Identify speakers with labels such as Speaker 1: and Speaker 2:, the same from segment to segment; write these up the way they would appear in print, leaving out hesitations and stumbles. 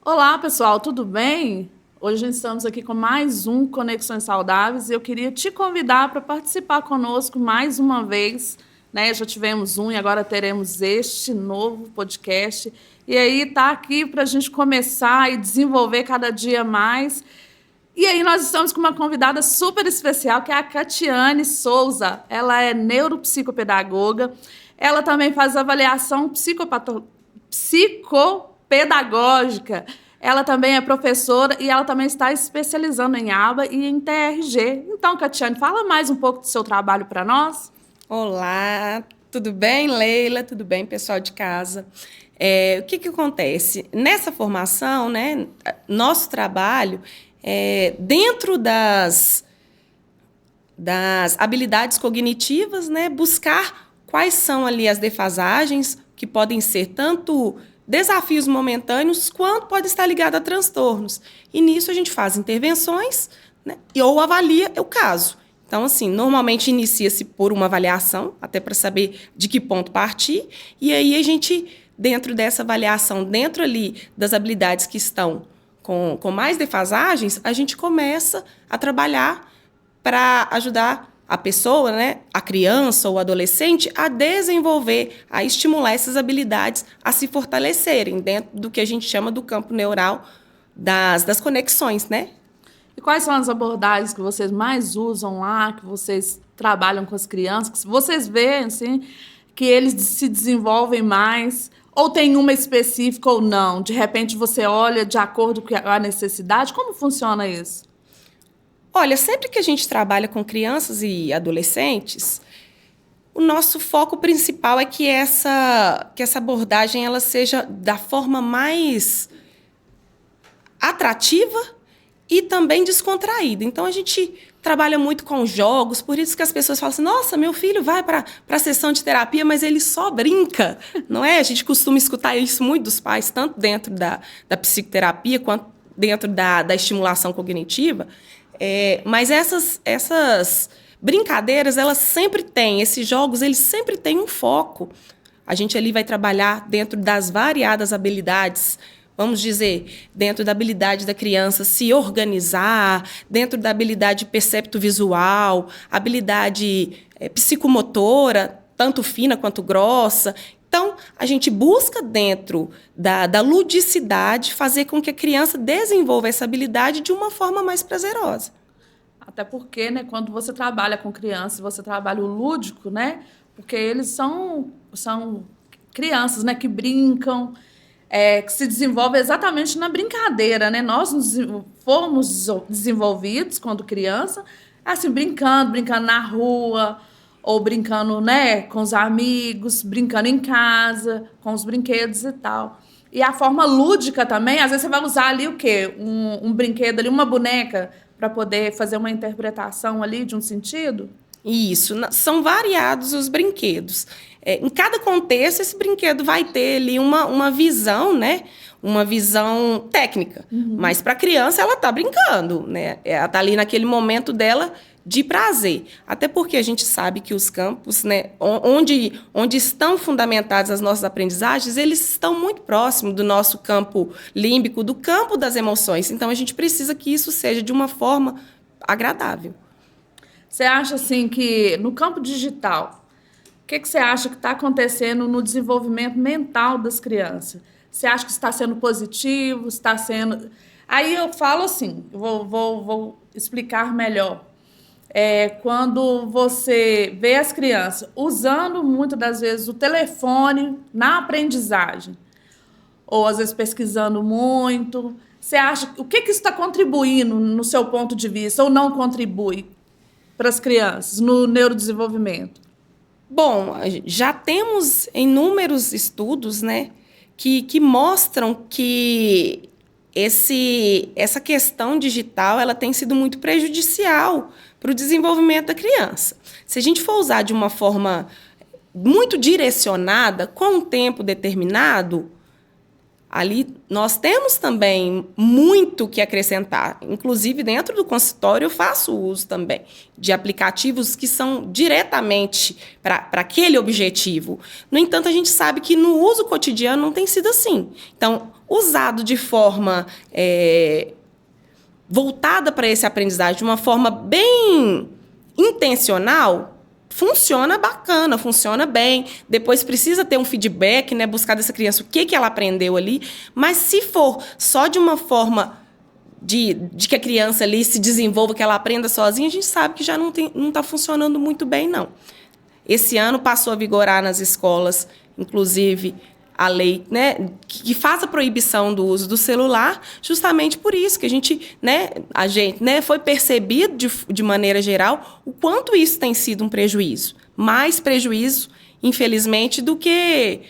Speaker 1: Olá, pessoal, tudo bem? Hoje estamos aqui com mais um Conexões Saudáveis e eu queria te convidar para participar conosco mais uma vez, né? Já tivemos um e agora teremos este novo podcast. E aí tá aqui para a gente começar e desenvolver cada dia mais. E aí nós estamos com uma convidada super especial, que é a Catiane Souza. Ela é neuropsicopedagoga. Ela também faz avaliação psicopedagógica. Ela também é professora e ela também está especializando em ABA e em TRG. Então, Catiane, fala mais um pouco do seu trabalho para nós.
Speaker 2: Olá, tudo bem, Leila? Tudo bem, pessoal de casa? O que acontece? Nessa formação, né, nosso trabalho dentro das habilidades cognitivas, né, buscar quais são ali as defasagens que podem ser tanto desafios momentâneos quanto pode estar ligado a transtornos. E nisso a gente faz intervenções, né, ou avalia o caso. Então, assim, normalmente inicia-se por uma avaliação, até para saber de que ponto partir, e aí a gente, dentro dessa avaliação, dentro ali das habilidades que estão com mais defasagens, a gente começa a trabalhar para ajudar a pessoa, né, a criança ou o adolescente, a desenvolver, a estimular essas habilidades a se fortalecerem dentro do que a gente chama do campo neural das conexões, né?
Speaker 1: E quais são as abordagens que vocês mais usam lá, que vocês trabalham com as crianças, que vocês veem, assim, que eles se desenvolvem mais? Ou tem uma específica ou não? De repente você olha de acordo com a necessidade? Como funciona isso?
Speaker 2: Olha, sempre que a gente trabalha com crianças e adolescentes, o nosso foco principal é que essa abordagem ela seja da forma mais atrativa e também descontraída. Então, a gente trabalha muito com jogos, por isso que as pessoas falam assim, nossa, meu filho vai para a sessão de terapia, mas ele só brinca, não é? A gente costuma escutar isso muito dos pais, tanto dentro da psicoterapia quanto dentro da estimulação cognitiva. Mas essas brincadeiras, elas sempre têm, esses jogos, eles sempre têm um foco. A gente ali vai trabalhar dentro das variadas habilidades, vamos dizer, dentro da habilidade da criança se organizar, dentro da habilidade percepto-visual, habilidade psicomotora, tanto fina quanto grossa. Então, a gente busca, dentro da ludicidade, fazer com que a criança desenvolva essa habilidade de uma forma mais prazerosa.
Speaker 1: Até porque, né, quando você trabalha com crianças, você trabalha o lúdico, né? Porque eles são crianças, né, que brincam, que se desenvolvem exatamente na brincadeira, né? Nós fomos desenvolvidos quando criança, assim, brincando na rua, ou brincando, né, com os amigos, brincando em casa, com os brinquedos e tal. E a forma lúdica também, às vezes você vai usar ali o quê? Um brinquedo ali, uma boneca, para poder fazer uma interpretação ali de um sentido?
Speaker 2: Isso, são variados os brinquedos. Em cada contexto, esse brinquedo vai ter ali uma visão, né? Uma visão técnica. Mas para a criança, ela está brincando, né? Ela está ali naquele momento dela de prazer. Até porque a gente sabe que os campos, né, onde estão fundamentadas as nossas aprendizagens, eles estão muito próximos do nosso campo límbico, do campo das emoções. Então, a gente precisa que isso seja de uma forma agradável.
Speaker 1: Você acha, assim, que no campo digital, o que você acha que está acontecendo no desenvolvimento mental das crianças? Você acha que está sendo positivo? Está sendo... Aí eu falo assim, vou explicar melhor. Quando você vê as crianças usando, muitas das vezes, o telefone na aprendizagem, ou às vezes pesquisando muito, você acha... O que isso está contribuindo no seu ponto de vista, ou não contribui para as crianças no neurodesenvolvimento?
Speaker 2: Bom, já temos inúmeros estudos, né, que mostram que essa questão digital ela tem sido muito prejudicial para o desenvolvimento da criança. Se a gente for usar de uma forma muito direcionada, com um tempo determinado, Ali nós temos também muito que acrescentar. Inclusive, dentro do consultório, eu faço uso também de aplicativos que são diretamente para aquele objetivo. No entanto, a gente sabe que no uso cotidiano não tem sido assim. Então, usado de forma voltada para esse aprendizagem, de uma forma bem intencional, funciona bacana, funciona bem. Depois precisa ter um feedback, né? Buscar dessa criança o que ela aprendeu ali. Mas se for só de uma forma de que a criança ali se desenvolva, que ela aprenda sozinha, a gente sabe que já não está funcionando muito bem, não. Esse ano passou a vigorar nas escolas, inclusive, a lei, né, que faz a proibição do uso do celular, justamente por isso que a gente, né, foi percebido de maneira geral o quanto isso tem sido um prejuízo. Mais prejuízo, infelizmente, do que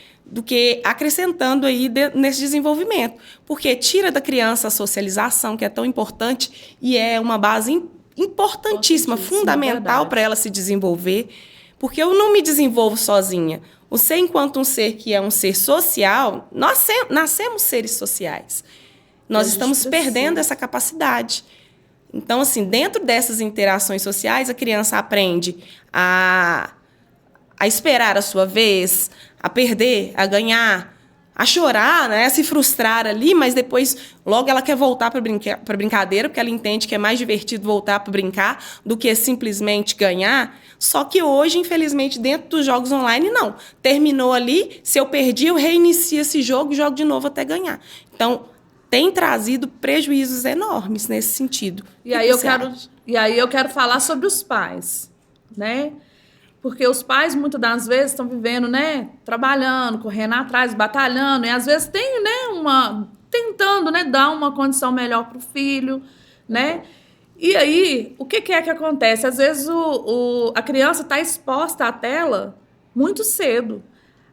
Speaker 2: acrescentando aí nesse desenvolvimento. Porque tira da criança a socialização, que é tão importante, e é uma base importantíssima, fundamental para ela se desenvolver. Porque eu não me desenvolvo sozinha. Você, enquanto um ser que é um ser social, nós nascemos seres sociais. Nós estamos perdendo essa capacidade. Então, assim, dentro dessas interações sociais, a criança aprende a esperar a sua vez, a perder, a ganhar, a chorar, né, a se frustrar ali, mas depois logo ela quer voltar para a brincadeira, porque ela entende que é mais divertido voltar para brincar do que simplesmente ganhar. Só que hoje, infelizmente, dentro dos jogos online, não. Terminou ali, se eu perdi, eu reinicio esse jogo, jogo de novo até ganhar. Então, tem trazido prejuízos enormes nesse sentido.
Speaker 1: E aí eu quero falar sobre os pais, né? Porque os pais, muitas das vezes, estão vivendo, né, trabalhando, correndo atrás, batalhando, e às vezes tem, né, tentando, né, dar uma condição melhor para o filho, né? E aí, o que é que acontece? Às vezes a criança está exposta à tela muito cedo.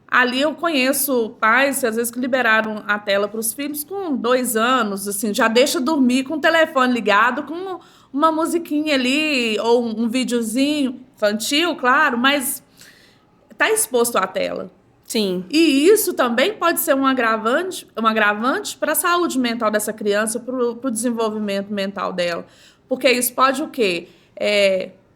Speaker 1: Ali eu conheço pais, às vezes, que liberaram a tela para os filhos com 2 anos, assim, já deixa dormir com o telefone ligado, com uma musiquinha ali, ou um videozinho infantil, claro, mas está exposto à tela.
Speaker 2: Sim.
Speaker 1: E isso também pode ser um agravante para a saúde mental dessa criança, para o desenvolvimento mental dela. Porque isso pode o quê?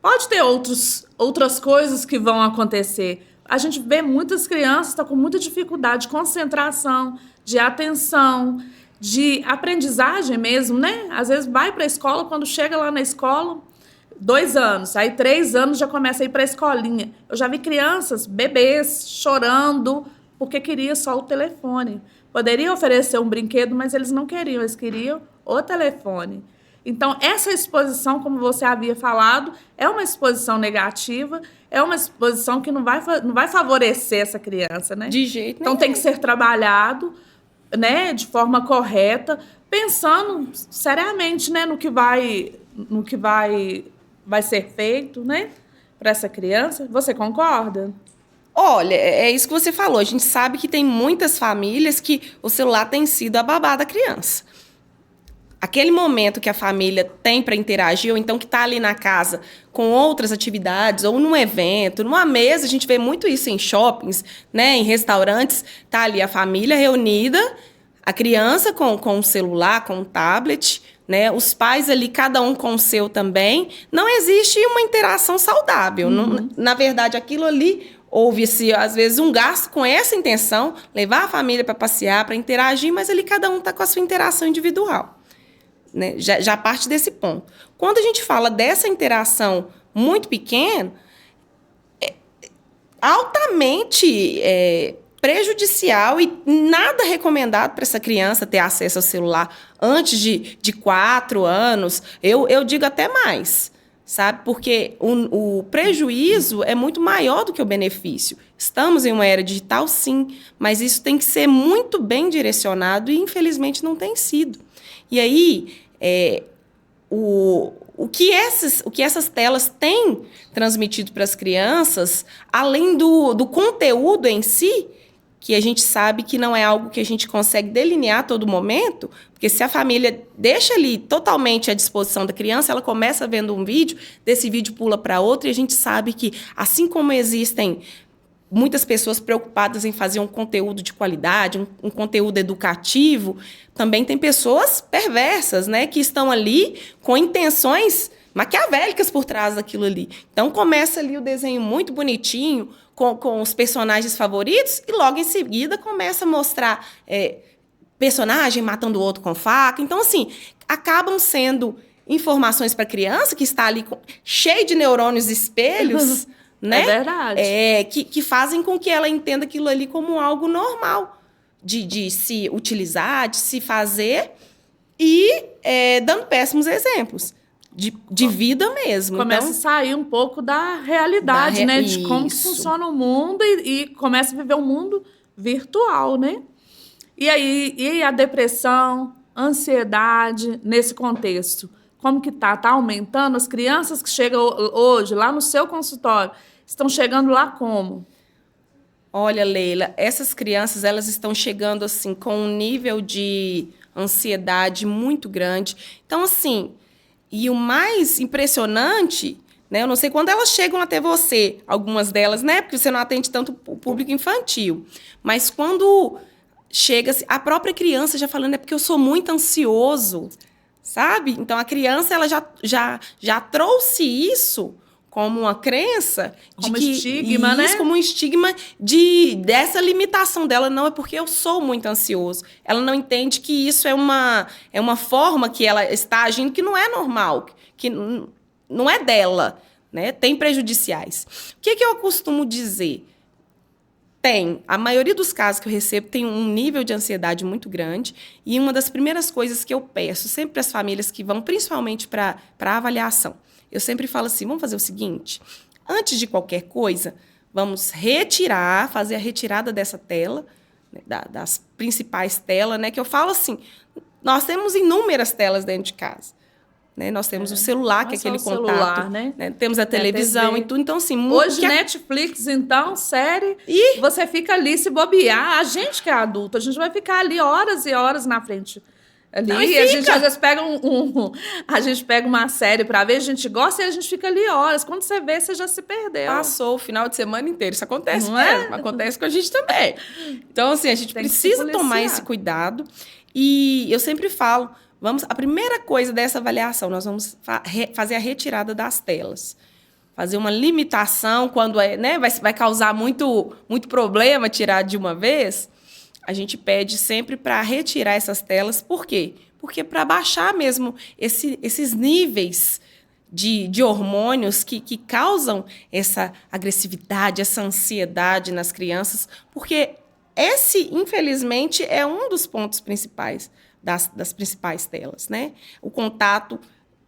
Speaker 1: Pode ter outras coisas que vão acontecer. A gente vê muitas crianças que estão com muita dificuldade de concentração, de atenção, de aprendizagem mesmo, né? Às vezes vai para a escola, quando chega lá na escola, 2 anos, aí 3 anos já começa a ir para a escolinha. Eu já vi crianças, bebês, chorando porque queria só o telefone. Poderia oferecer um brinquedo, mas eles não queriam, eles queriam o telefone. Então, essa exposição, como você havia falado, é uma exposição negativa, é uma exposição que não vai favorecer essa criança, né?
Speaker 2: De jeito nenhum.
Speaker 1: Então, tem que ser trabalhado, né, de forma correta, pensando seriamente, né, no que vai ser feito, né, para essa criança. Você concorda?
Speaker 2: Olha, é isso que você falou. A gente sabe que tem muitas famílias que o celular tem sido a babá da criança. Aquele momento que a família tem para interagir, ou então que está ali na casa com outras atividades, ou num evento, numa mesa, a gente vê muito isso em shoppings, né, em restaurantes, está ali a família reunida, a criança com o celular, com o tablet, né, os pais ali, cada um com o seu também. Não existe uma interação saudável.
Speaker 1: Uhum.
Speaker 2: Não, na verdade, aquilo ali, houve-se, às vezes, um gasto com essa intenção, levar a família para passear, para interagir, mas ali cada um está com a sua interação individual. Né? Já parte desse ponto. Quando a gente fala dessa interação muito pequena, altamente prejudicial e nada recomendado para essa criança ter acesso ao celular antes de 4 anos, eu digo até mais, sabe? Porque o prejuízo é muito maior do que o benefício. Estamos em uma era digital, sim, mas isso tem que ser muito bem direcionado e, infelizmente, não tem sido. E aí, o que essas telas têm transmitido para as crianças, além do conteúdo em si, que a gente sabe que não é algo que a gente consegue delinear a todo momento, porque se a família deixa ali totalmente à disposição da criança, ela começa vendo um vídeo, desse vídeo pula para outro, e a gente sabe que, assim como existem muitas pessoas preocupadas em fazer um conteúdo de qualidade, um conteúdo educativo, também tem pessoas perversas, né, que estão ali com intenções maquiavélicas por trás daquilo ali. Então, começa ali o desenho muito bonitinho, com os personagens favoritos, e logo em seguida começa a mostrar personagem matando o outro com faca. Então, assim, acabam sendo informações para a criança que está ali cheio de neurônios espelhos, né?
Speaker 1: É verdade.
Speaker 2: Que fazem com que ela entenda aquilo ali como algo normal de se utilizar, de se fazer, e dando péssimos exemplos de vida mesmo.
Speaker 1: Começa
Speaker 2: então,
Speaker 1: a sair um pouco da realidade, né? De como que
Speaker 2: Isso.
Speaker 1: funciona o mundo e começa a viver um mundo virtual, né? E aí, e a depressão, ansiedade nesse contexto? Como que tá? Tá aumentando? As crianças que chegam hoje lá no seu consultório, estão chegando lá como?
Speaker 2: Olha, Leila, essas crianças, elas estão chegando assim com um nível de ansiedade muito grande. Então, assim, e o mais impressionante, né? Eu não sei quando elas chegam até você, algumas delas, né? Porque você não atende tanto o público infantil. Mas quando chega, a própria criança já falando, é porque eu sou muito ansioso, sabe? Então, a criança, ela já trouxe isso como uma crença
Speaker 1: Como
Speaker 2: de que
Speaker 1: estigma,
Speaker 2: isso,
Speaker 1: né?
Speaker 2: como um estigma dessa limitação dela. Não, é porque eu sou muito ansioso. Ela não entende que isso é uma forma que ela está agindo que não é normal, que não é dela, né? Tem prejudiciais. O que eu costumo dizer? A maioria dos casos que eu recebo tem um nível de ansiedade muito grande, e uma das primeiras coisas que eu peço sempre para as famílias que vão principalmente para a avaliação, eu sempre falo assim, vamos fazer o seguinte, antes de qualquer coisa, vamos fazer a retirada dessa tela, né, das principais telas, né, que eu falo assim, nós temos inúmeras telas dentro de casa. Né? Nós temos o celular, que é aquele contato.
Speaker 1: Celular, né?
Speaker 2: Temos a televisão e tudo. Então, assim,
Speaker 1: hoje, Netflix, então, série, e você fica ali se bobear. A gente que é adulto, a gente vai ficar ali horas e horas na frente. Ali,
Speaker 2: não,
Speaker 1: e a gente às vezes pega a gente pega uma série para ver, a gente gosta e a gente fica ali horas. Quando você vê, você já se perdeu.
Speaker 2: Passou o final de semana inteiro. Isso acontece
Speaker 1: não
Speaker 2: mesmo. Acontece com a gente também. Então, assim, a gente precisa tomar esse cuidado. E eu sempre falo, a primeira coisa dessa avaliação, nós vamos fazer a retirada das telas. Fazer uma limitação quando né, vai causar muito problema tirar de uma vez. A gente pede sempre para retirar essas telas. Por quê? Porque para baixar mesmo esses níveis de hormônios que causam essa agressividade, essa ansiedade nas crianças. Porque esse, infelizmente, é um dos pontos principais das principais telas, né? O contato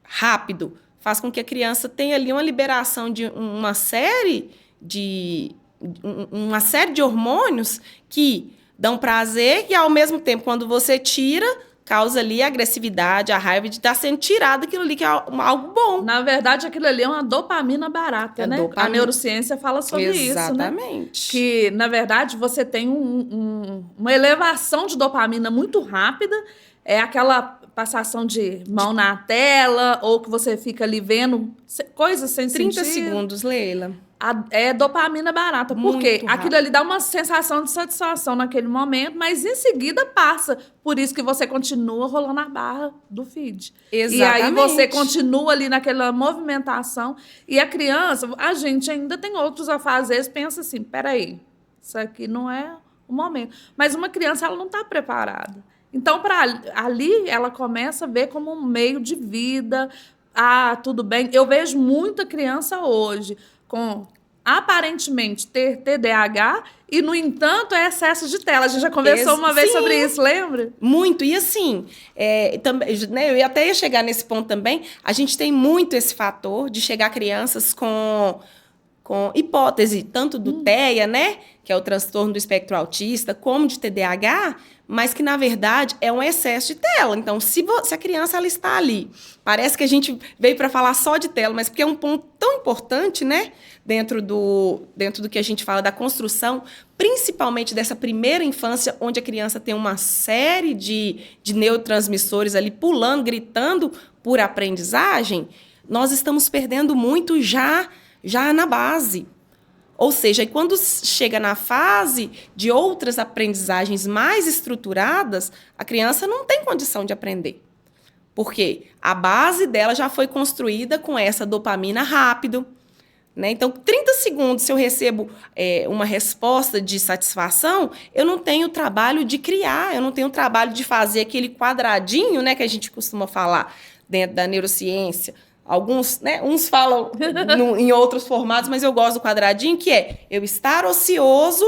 Speaker 2: rápido faz com que a criança tenha ali uma liberação de uma série de hormônios que dão prazer e, ao mesmo tempo, quando você tira, causa ali a agressividade, a raiva de estar sendo tirado aquilo ali que é algo bom.
Speaker 1: Na verdade, aquilo ali é uma dopamina barata, né? A neurociência fala sobre isso, né?
Speaker 2: Exatamente.
Speaker 1: Que, na verdade, você tem uma elevação de dopamina muito rápida, é aquela passação de mão na tela, ou que você fica ali vendo coisas sem
Speaker 2: 30
Speaker 1: sentido.
Speaker 2: segundos, Leila.
Speaker 1: É dopamina barata, porque aquilo ali dá uma sensação de satisfação naquele momento, mas em seguida passa. Por isso que você continua rolando a barra do feed.
Speaker 2: Exatamente.
Speaker 1: E aí você continua ali naquela movimentação. E a criança, a gente ainda tem outros afazeres, pensa assim, peraí, isso aqui não é o momento. Mas uma criança, ela não está preparada. Então, ali, ela começa a ver como um meio de vida. Ah, tudo bem. Eu vejo muita criança hoje com, aparentemente, ter TDAH e, no entanto, é excesso de tela. A gente já conversou uma vez sobre isso, lembra?
Speaker 2: Muito. E, assim, também, né, eu até ia chegar nesse ponto também, a gente tem muito esse fator de chegar crianças com hipótese, tanto do TEA, né, que é o transtorno do espectro autista, como de TDAH, mas que, na verdade, é um excesso de tela. Então, se a criança ela está ali, parece que a gente veio para falar só de tela, mas porque é um ponto tão importante, né, dentro do que a gente fala da construção, principalmente dessa primeira infância, onde a criança tem uma série de neurotransmissores ali pulando, gritando por aprendizagem, nós estamos perdendo muito já na base. Ou seja, quando chega na fase de outras aprendizagens mais estruturadas, a criança não tem condição de aprender. Porque a base dela já foi construída com essa dopamina rápido, né? Então, 30 segundos, se eu recebo uma resposta de satisfação, eu não tenho trabalho de criar, eu não tenho trabalho de fazer aquele quadradinho, né, que a gente costuma falar dentro da neurociência. Alguns, né, uns falam em outros formatos, mas eu gosto do quadradinho, que é eu estar ocioso,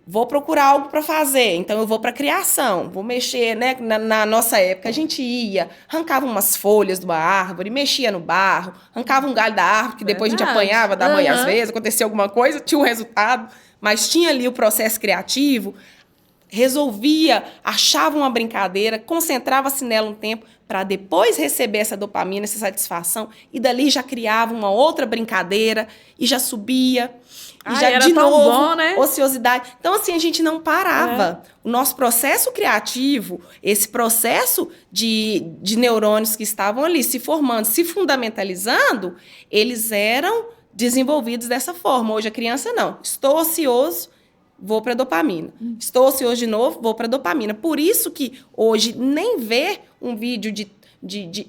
Speaker 2: vou procurar algo para fazer, então eu vou para a criação, vou mexer, né? Na nossa época, a gente ia, arrancava umas folhas de uma árvore, mexia no barro, arrancava um galho da árvore, que depois a gente apanhava da mãe às vezes, acontecia alguma coisa, tinha um resultado, mas tinha ali o processo criativo, resolvia, achava uma brincadeira, concentrava-se nela um tempo, para depois receber essa dopamina, essa satisfação, e dali já criava uma outra brincadeira, e já subia, e já de novo, bom, né? Ociosidade. Então, assim, a gente não parava. O nosso processo criativo, esse processo de neurônios que estavam ali se formando, se fundamentalizando, eles eram desenvolvidos dessa forma. Hoje a criança não. Estou ocioso, vou para a dopamina. Estou ocioso de novo, vou para a dopamina. Por isso que hoje nem ver um vídeo de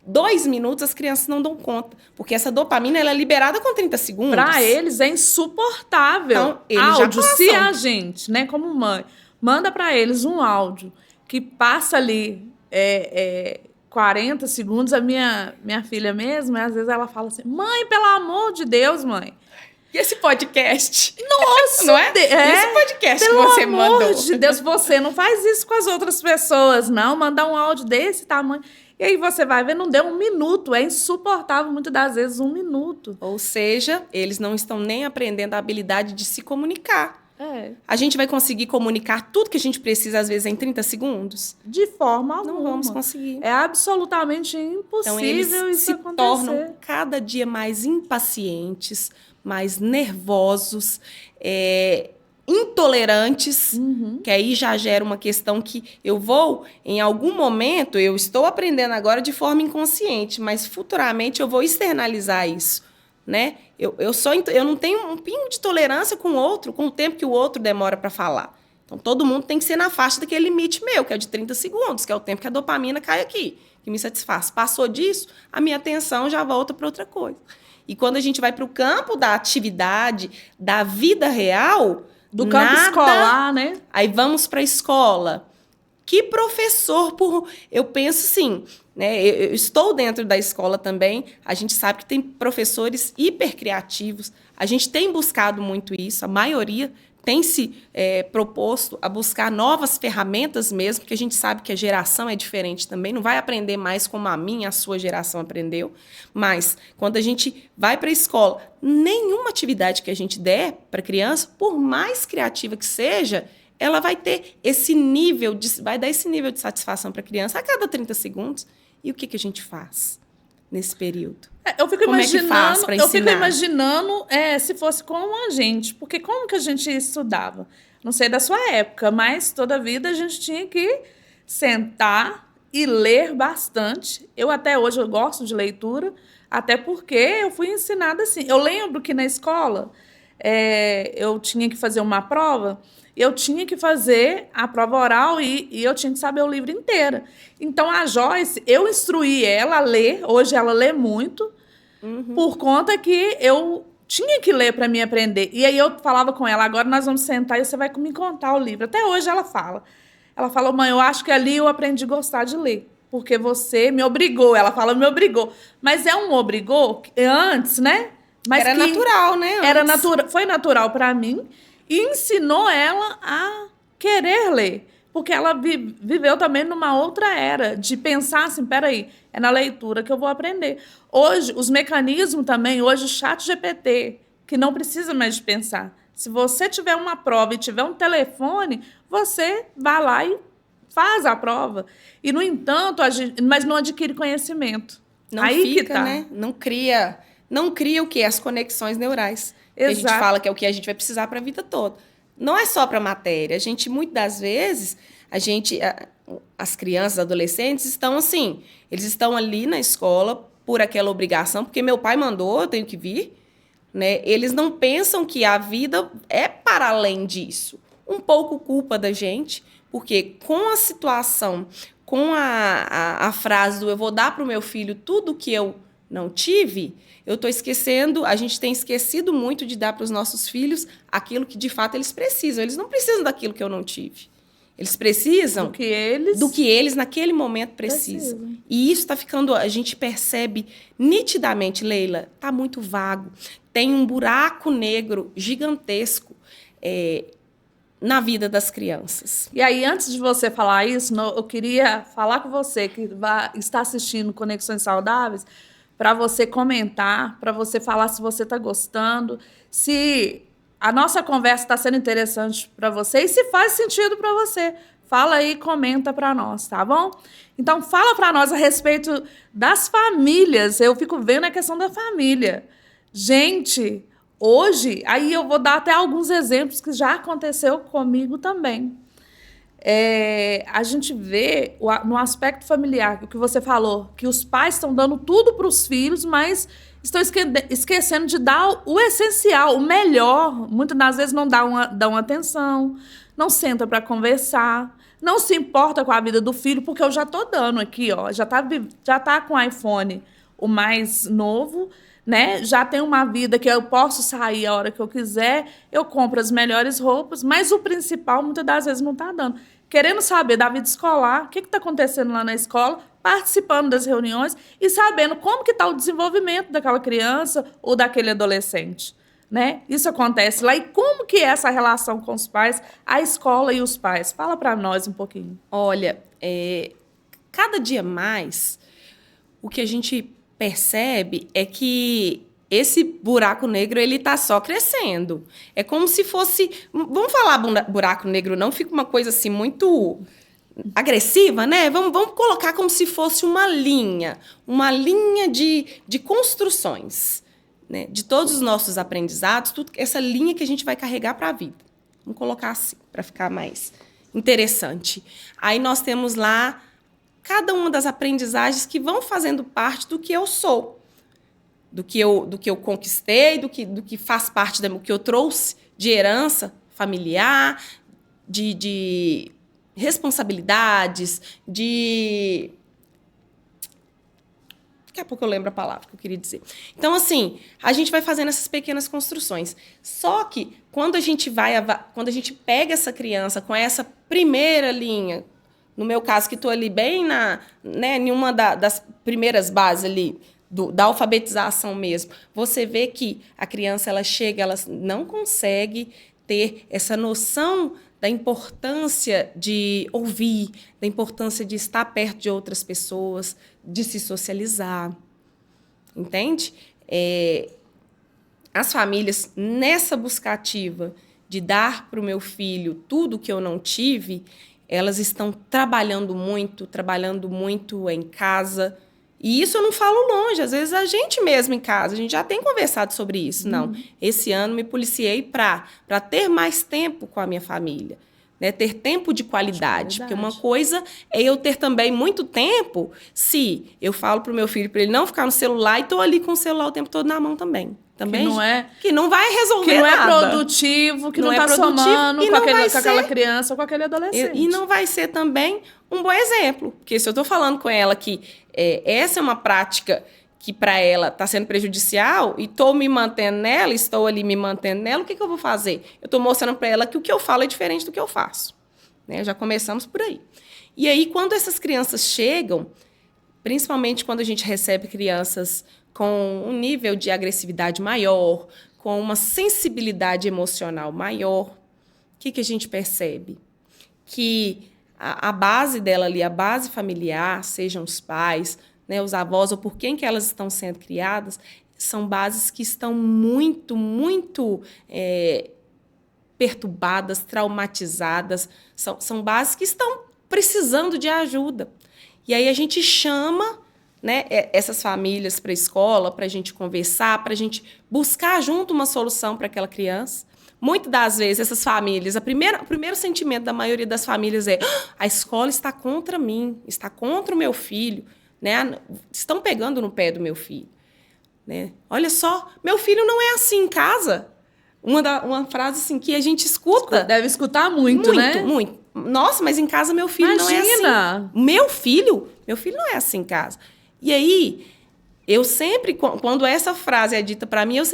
Speaker 2: 2 minutos as crianças não dão conta. Porque essa dopamina ela é liberada com 30 segundos.
Speaker 1: Para eles é insuportável. Então, eles áudio, já se a gente, né, como mãe, manda para eles um áudio que passa ali 40 segundos, a minha filha mesmo, às vezes ela fala assim, mãe, pelo amor de Deus, mãe.
Speaker 2: E esse podcast?
Speaker 1: Nossa!
Speaker 2: Não é? Esse podcast que você mandou.
Speaker 1: Pelo amor de Deus, você não faz isso com as outras pessoas, não. Mandar um áudio desse tamanho. E aí você vai ver, não deu 1 minuto. É insuportável, muitas das vezes, 1 minuto.
Speaker 2: Ou seja, eles não estão nem aprendendo a habilidade de se comunicar. A gente vai conseguir comunicar tudo que a gente precisa, às vezes, em 30 segundos?
Speaker 1: De forma alguma.
Speaker 2: Não vamos conseguir.
Speaker 1: É absolutamente impossível então,
Speaker 2: eles
Speaker 1: isso
Speaker 2: se
Speaker 1: acontecer.
Speaker 2: Tornam cada dia mais impacientes, mais nervosos, intolerantes, que aí já gera uma questão que eu vou, em algum momento, eu estou aprendendo agora de forma inconsciente, mas futuramente eu vou externalizar isso, né? Eu não tenho um pingo de tolerância com o outro, com o tempo que o outro demora para falar. Então, todo mundo tem que ser na faixa daquele limite meu, que é de 30 segundos, que é o tempo que a dopamina cai aqui, que me satisfaz. Passou disso, a minha atenção já volta para outra coisa. E quando a gente vai para o campo da atividade, da vida real...
Speaker 1: Do campo escolar, né?
Speaker 2: Aí vamos para a escola. Que professor... Eu penso assim, né? Eu estou dentro da escola também. A gente sabe que tem professores hipercriativos. A gente tem buscado muito isso. A maioria tem se proposto a buscar novas ferramentas mesmo, porque a gente sabe que a geração é diferente também, não vai aprender mais como a sua geração aprendeu, mas quando a gente vai para a escola, nenhuma atividade que a gente der para a criança, por mais criativa que seja, ela vai ter esse nível, vai dar esse nível de satisfação para a criança a cada 30 segundos. E o que a gente faz nesse período?
Speaker 1: Eu fico imaginando se fosse com a gente, porque como que a gente estudava? Não sei da sua época, mas toda a vida a gente tinha que sentar e ler bastante. Eu até hoje eu gosto de leitura, até porque eu fui ensinada assim. Eu lembro que na escola eu tinha que fazer uma prova, eu tinha que fazer a prova oral e eu tinha que saber o livro inteiro. Então, a Joyce, eu instruí ela a ler, hoje ela lê muito, por conta que eu tinha que ler para me aprender. E aí eu falava com ela, agora nós vamos sentar e você vai me contar o livro. Até hoje ela fala. Ela falou, mãe, eu acho que ali eu aprendi a gostar de ler, porque você me obrigou. Ela fala, me obrigou. Mas é um obrigou antes, né? Mas
Speaker 2: era natural, né?
Speaker 1: Foi natural para mim e ensinou ela a querer ler. Porque ela viveu também numa outra era, de pensar assim, peraí, é na leitura que eu vou aprender. Hoje, os mecanismos também, hoje o ChatGPT, que não precisa mais de pensar. Se você tiver uma prova e tiver um telefone, você vai lá e faz a prova. E, no entanto, mas não adquire conhecimento.
Speaker 2: Não aí fica, que tá. Né? Não cria o quê? As conexões neurais. Que a gente fala que é o que a gente vai precisar para a vida toda. Não é só para a matéria. A gente, muitas das vezes, as crianças, adolescentes, estão assim, eles estão ali na escola por aquela obrigação, porque meu pai mandou, eu tenho que vir, né? Eles não pensam que a vida é para além disso. Um pouco culpa da gente, porque com a situação, com a frase do eu vou dar para o meu filho tudo que eu não tive, eu estou esquecendo, a gente tem esquecido muito de dar para os nossos filhos aquilo que de fato eles precisam. Eles não precisam daquilo que eu não tive. Eles precisam do que eles naquele momento precisam. E isso está ficando, a gente percebe nitidamente, Leila, está muito vago. Tem um buraco negro gigantesco na vida das crianças.
Speaker 1: E aí, antes de você falar isso, eu queria falar com você que está assistindo Conexões Saudáveis, para você comentar, para você falar se você está gostando, se a nossa conversa está sendo interessante para você e se faz sentido para você. Fala aí, comenta para nós, tá bom? Então, fala para nós a respeito das famílias. Eu fico vendo a questão da família. Gente, hoje, aí eu vou dar até alguns exemplos que já aconteceu comigo também. A gente vê no aspecto familiar, o que você falou, que os pais estão dando tudo para os filhos, mas estão esquecendo de dar o essencial, o melhor. Muitas das vezes não dão atenção, não senta para conversar, não se importa com a vida do filho, porque eu já estou dando aqui, ó, já tá com o iPhone, o mais novo, né? Já tem uma vida que eu posso sair a hora que eu quiser, eu compro as melhores roupas, mas o principal muitas das vezes não está dando. Querendo saber da vida escolar, o que está acontecendo lá na escola, participando das reuniões e sabendo como que está o desenvolvimento daquela criança ou daquele adolescente, né? Isso acontece lá. E como que é essa relação com os pais, a escola e os pais? Fala para nós um pouquinho.
Speaker 2: Olha, cada dia mais, o que a gente percebe é que esse buraco negro, ele tá só crescendo. É como se fosse... Vamos falar buraco negro, não fica uma coisa assim muito agressiva, né? Vamos colocar como se fosse uma linha de construções, né? De todos os nossos aprendizados, tudo, essa linha que a gente vai carregar para a vida. Vamos colocar assim, para ficar mais interessante. Aí nós temos lá cada uma das aprendizagens que vão fazendo parte do que eu sou. Do que eu conquistei, do que faz parte do que eu trouxe de herança familiar, de responsabilidades, Daqui a pouco eu lembro a palavra que eu queria dizer. Então, assim, a gente vai fazendo essas pequenas construções. Só que, quando a gente pega essa criança com essa primeira linha, no meu caso, que estou ali bem em uma das primeiras bases ali, da alfabetização mesmo, você vê que a criança ela chega, ela não consegue ter essa noção da importância de ouvir, da importância de estar perto de outras pessoas, de se socializar. Entende? As famílias, nessa busca ativa de dar para o meu filho tudo que eu não tive, elas estão trabalhando muito em casa. E isso eu não falo longe, às vezes a gente mesmo em casa, a gente já tem conversado sobre isso. Não, esse ano me policiei para ter mais tempo com a minha família, né? Ter tempo de qualidade. Porque uma coisa é eu ter também muito tempo se eu falo para o meu filho para ele não ficar no celular e estou ali com o celular o tempo todo na mão também. Que não vai resolver nada.
Speaker 1: Que não é produtivo, que não está somando com aquela criança ou com aquele adolescente.
Speaker 2: E não vai ser também um bom exemplo. Porque se eu estou falando com ela que essa é uma prática que para ela está sendo prejudicial e estou me mantendo nela, estou ali me mantendo nela, o que eu vou fazer? Eu estou mostrando para ela que o que eu falo é diferente do que eu faço. Né? Já começamos por aí. E aí, quando essas crianças chegam, principalmente quando a gente recebe crianças com um nível de agressividade maior, com uma sensibilidade emocional maior, o que a gente percebe? Que a base dela ali, a base familiar, sejam os pais, né, os avós, ou por quem que elas estão sendo criadas, são bases que estão muito perturbadas, traumatizadas, são bases que estão precisando de ajuda. E aí a gente chama, né, essas famílias para a escola, para a gente conversar, para a gente buscar junto uma solução para aquela criança. Muitas das vezes, essas famílias, o primeiro sentimento da maioria das famílias é: a escola está contra mim, está contra o meu filho, né? Estão pegando no pé do meu filho. né? Olha só, meu filho não é assim em casa. Uma frase assim que a gente escuta.
Speaker 1: Deve escutar muito, né?
Speaker 2: Muito. Nossa, mas em casa meu filho não é assim.
Speaker 1: Imagina!
Speaker 2: Meu filho não é assim em casa. E aí, eu sempre, quando essa frase é dita para mim, eu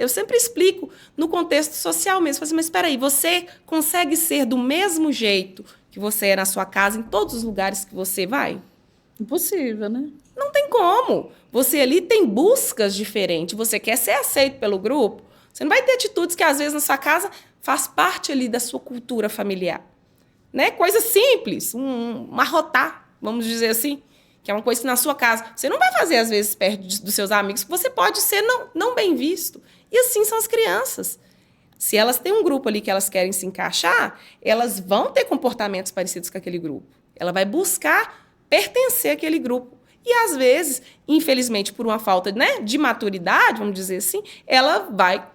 Speaker 2: sempre explico no contexto social mesmo. Falo assim, mas espera aí, você consegue ser do mesmo jeito que você é na sua casa, em todos os lugares que você vai?
Speaker 1: Impossível, né?
Speaker 2: Não tem como. Você ali tem buscas diferentes. Você quer ser aceito pelo grupo. Você não vai ter atitudes que, às vezes, na sua casa faz parte ali da sua cultura familiar. Né? Coisa simples, um arrotar, vamos dizer assim, que é uma coisa que na sua casa você não vai fazer, às vezes, perto dos seus amigos, que você pode ser não bem visto. E assim são as crianças. Se elas têm um grupo ali que elas querem se encaixar, elas vão ter comportamentos parecidos com aquele grupo. Ela vai buscar pertencer àquele grupo. E, às vezes, infelizmente, por uma falta, né, de maturidade, vamos dizer assim, ela vai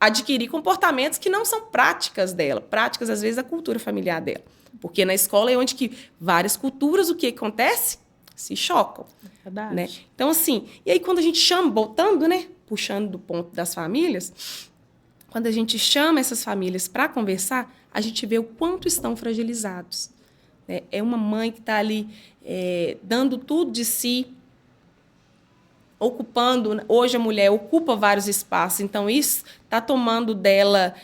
Speaker 2: adquirir comportamentos que não são práticas dela, práticas, às vezes, da cultura familiar dela. Porque na escola é onde que várias culturas, o que acontece? Se chocam.
Speaker 1: Verdade.
Speaker 2: Né? Então, assim, e aí quando a gente chama, voltando, né, puxando do ponto das famílias, quando a gente chama essas famílias para conversar, a gente vê o quanto estão fragilizados. Né? É uma mãe que está ali dando tudo de si, ocupando. Hoje a mulher ocupa vários espaços, então isso está tomando dela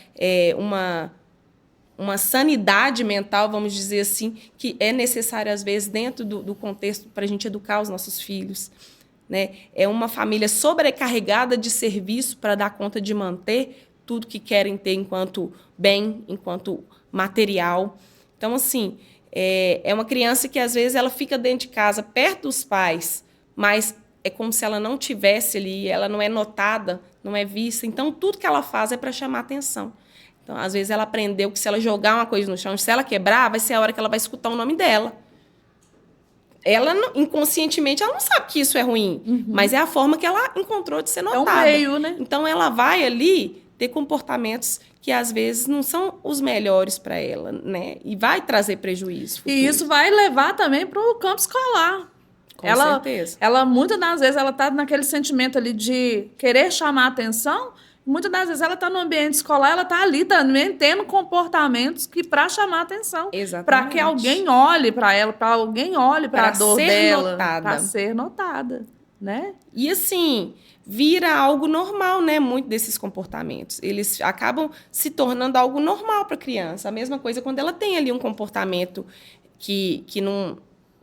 Speaker 2: uma sanidade mental, vamos dizer assim, que é necessária, às vezes, dentro do contexto para a gente educar os nossos filhos. Né? É uma família sobrecarregada de serviço para dar conta de manter tudo que querem ter enquanto bem, enquanto material. Então, assim, é uma criança que, às vezes, ela fica dentro de casa, perto dos pais, mas é como se ela não tivesse ali, ela não é notada, não é vista. Então, tudo que ela faz é para chamar atenção. Então, às vezes, ela aprendeu que se ela jogar uma coisa no chão, se ela quebrar, vai ser a hora que ela vai escutar o nome dela. Ela, inconscientemente, ela não sabe que isso é ruim, mas é a forma que ela encontrou de ser notada.
Speaker 1: É um meio, né?
Speaker 2: Então, ela vai ali ter comportamentos que, às vezes, não são os melhores para ela, né? E vai trazer prejuízo futuro.
Speaker 1: E isso vai levar também para o campo escolar.
Speaker 2: Com certeza.
Speaker 1: Ela, muitas das vezes, ela está naquele sentimento ali de querer chamar a atenção. Muitas das vezes ela está no ambiente escolar, ela está ali também tendo comportamentos que para chamar a atenção. Para que alguém olhe para ela, para alguém olhe para a dor dela. Para ser notada. Né?
Speaker 2: E assim, vira algo normal, né? Muito desses comportamentos. Eles acabam se tornando algo normal para a criança. A mesma coisa quando ela tem ali um comportamento que não,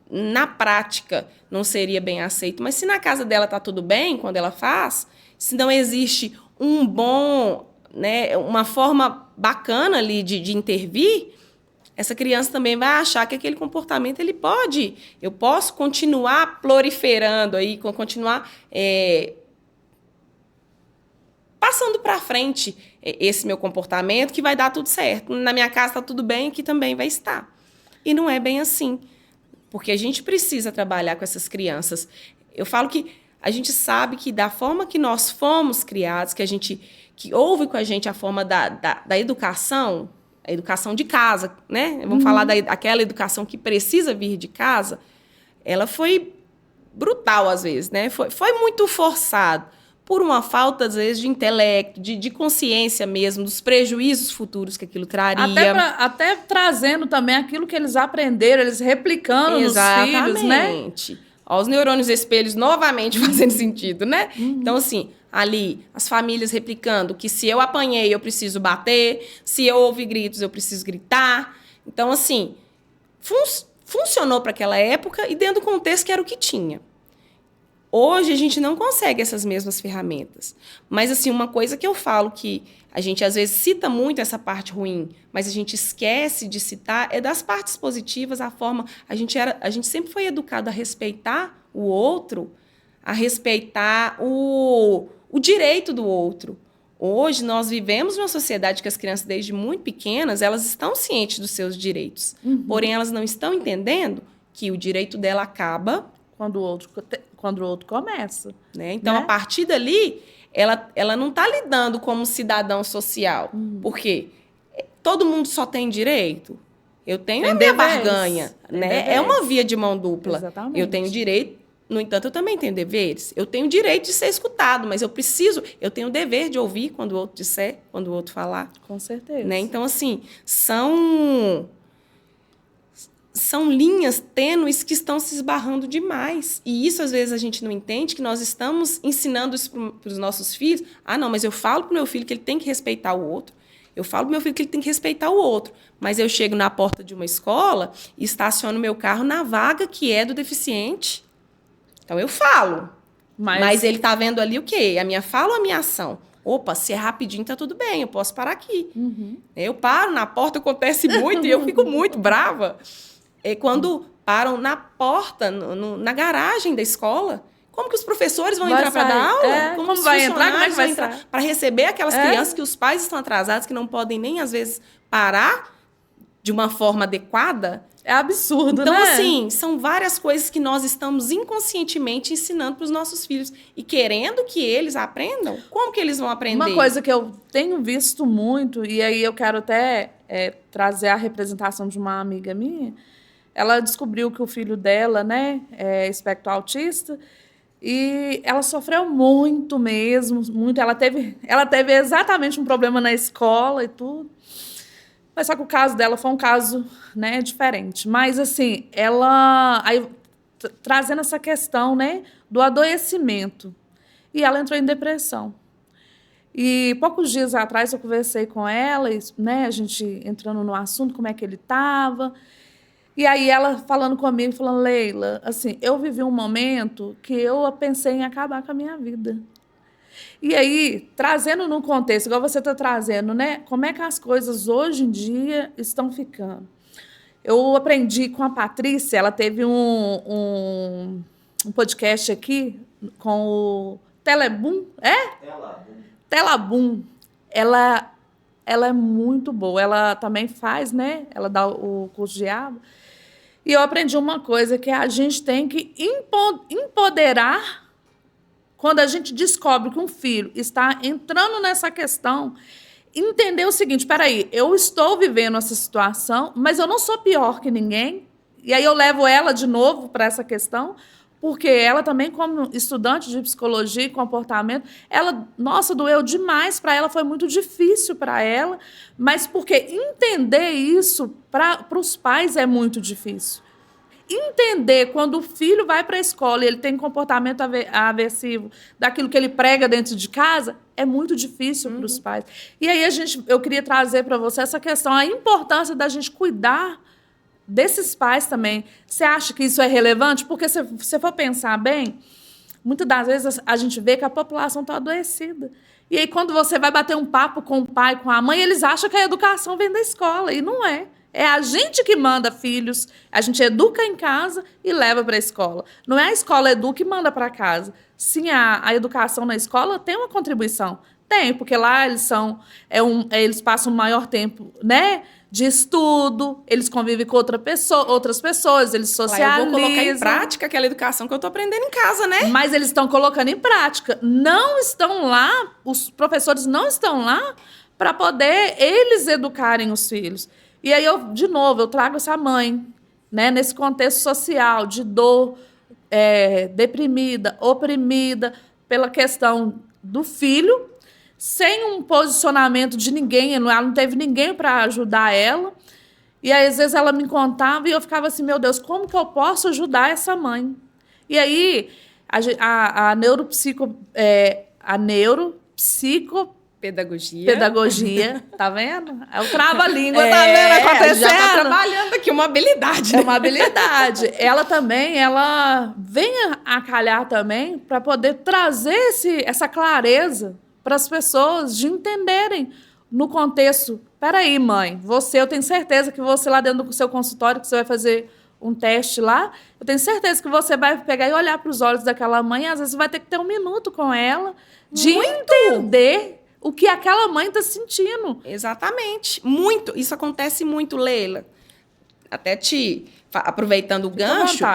Speaker 2: na prática não seria bem aceito. Mas se na casa dela está tudo bem, quando ela faz, se não existe um bom, né, uma forma bacana ali de intervir, essa criança também vai achar que aquele comportamento eu posso continuar proliferando aí, continuar passando para frente esse meu comportamento, que vai dar tudo certo. Na minha casa está tudo bem, aqui também vai estar. E não é bem assim, porque a gente precisa trabalhar com essas crianças. Eu falo que a gente sabe que da forma que nós fomos criados, que houve com a gente a forma da educação, a educação de casa, né? Vamos falar daquela educação que precisa vir de casa, ela foi brutal às vezes, né? Foi muito forçado por uma falta, às vezes, de intelecto, de consciência mesmo, dos prejuízos futuros que aquilo traria.
Speaker 1: Até trazendo também aquilo que eles aprenderam, eles replicando nos filhos, né?
Speaker 2: Exatamente. Ó, os neurônios espelhos novamente fazendo sentido, né? Então, assim, ali, as famílias replicando que se eu apanhei, eu preciso bater, se eu ouvir gritos, eu preciso gritar. Então, assim, funcionou para aquela época e dentro do contexto que era o que tinha. Hoje, a gente não consegue essas mesmas ferramentas. Mas, assim, uma coisa que eu falo que a gente, às vezes, cita muito essa parte ruim, mas a gente esquece de citar, é das partes positivas, a forma... A gente sempre foi educado a respeitar o outro, a respeitar o direito do outro. Hoje, nós vivemos numa sociedade que as crianças, desde muito pequenas, elas estão cientes dos seus direitos. Porém, elas não estão entendendo que o direito dela acaba...
Speaker 1: Quando o outro começa.
Speaker 2: Né? Então, a partir dali, ela não está lidando como cidadão social. Porque todo mundo só tem direito. Eu tenho a minha barganha. Né? É uma via de mão dupla.
Speaker 1: Exatamente.
Speaker 2: Eu tenho direito No entanto, eu também tenho deveres. Eu tenho o direito de ser escutado, mas eu tenho o dever de ouvir quando o outro disser, quando o outro falar.
Speaker 1: Com certeza.
Speaker 2: Né? Então, assim, são linhas tênues que estão se esbarrando demais. E isso, às vezes, a gente não entende, que nós estamos ensinando isso para os nossos filhos. Ah, não, mas eu falo para o meu filho que ele tem que respeitar o outro. Eu falo para o meu filho que ele tem que respeitar o outro. Mas eu chego na porta de uma escola e estaciono meu carro na vaga que é do deficiente. Então, eu falo. Mas ele está vendo ali o quê? A minha fala ou a minha ação? Opa, se é rapidinho, tá tudo bem, eu posso parar aqui. Eu paro na porta, acontece muito, e eu fico muito brava. Quando param na porta, na garagem da escola, como que os professores vão entrar para dar aula?
Speaker 1: Como vai entrar? Como é que vai entrar?
Speaker 2: Para receber aquelas crianças que os pais estão atrasados, que não podem nem, às vezes, parar de uma forma adequada.
Speaker 1: É absurdo,
Speaker 2: então,
Speaker 1: né?
Speaker 2: Então, assim, são várias coisas que nós estamos inconscientemente ensinando para os nossos filhos. E querendo que eles aprendam, como que eles vão aprender?
Speaker 1: Uma coisa que eu tenho visto muito, e aí eu quero até trazer a representação de uma amiga minha, ela descobriu que o filho dela, né, é espectro autista, e ela sofreu muito mesmo, muito. Ela teve exatamente um problema na escola e tudo. Mas só que o caso dela foi um caso, né, diferente. Mas, assim, ela... Aí, trazendo essa questão, né, do adoecimento. E ela entrou em depressão. E poucos dias atrás eu conversei com ela, e, né, a gente entrando no assunto, como é que ele estava. E aí ela falando comigo, falando, Leila, assim, eu vivi um momento que eu pensei em acabar com a minha vida. E aí, trazendo num contexto, igual você está trazendo, né? Como é que as coisas hoje em dia estão ficando? Eu aprendi com a Patrícia, ela teve um podcast aqui com o Teleboom, Teleboom. Ela é muito boa, ela também faz, né? Ela dá o curso de aba. E eu aprendi uma coisa, que a gente tem que empoderar. Quando a gente descobre que um filho está entrando nessa questão, entender o seguinte, peraí, eu estou vivendo essa situação, mas eu não sou pior que ninguém. E aí eu levo ela de novo para essa questão, porque ela também, como estudante de psicologia e comportamento, nossa, doeu demais para ela, foi muito difícil para ela, mas porque entender isso para os pais é muito difícil. Entender quando o filho vai para a escola e ele tem comportamento aversivo daquilo que ele prega dentro de casa, é muito difícil para os pais. E aí eu queria trazer para você essa questão, a importância da gente cuidar desses pais também. Você acha que isso é relevante? Porque se você for pensar bem, muitas das vezes a gente vê que a população está adoecida. E aí quando você vai bater um papo com o pai, com a mãe, eles acham que a educação vem da escola, e não é. É a gente que manda filhos, a gente educa em casa e leva para a escola. Não é a escola educa e manda para casa. Sim, a educação na escola tem uma contribuição. Tem, porque lá eles passam um maior tempo, né, de estudo, eles convivem com outras pessoas, eles socializam.
Speaker 2: Eu vou colocar em prática aquela educação que eu estou aprendendo em casa, né?
Speaker 1: Mas eles estão colocando em prática. Não estão lá, os professores não estão lá para poder eles educarem os filhos. E aí, de novo, eu trago essa mãe, né, nesse contexto social de dor, deprimida, oprimida pela questão do filho, sem um posicionamento de ninguém, ela não teve ninguém para ajudar ela. E aí, às vezes, ela me contava e eu ficava assim, meu Deus, como que eu posso ajudar essa mãe? E aí, a Pedagogia, tá vendo? É o trava-língua, tá vendo acontecendo?
Speaker 2: Já tá trabalhando aqui, uma habilidade.
Speaker 1: É uma habilidade. Ela vem a calhar também para poder trazer essa clareza para as pessoas de entenderem no contexto. Peraí, mãe, eu tenho certeza que você lá dentro do seu consultório, que você vai fazer um teste lá, eu tenho certeza que você vai pegar e olhar para os olhos daquela mãe, e às vezes você vai ter que ter 1 minuto com ela, de entender o que aquela mãe está sentindo.
Speaker 2: Exatamente. Muito. Isso acontece muito, Leila. Até aproveitando o gancho.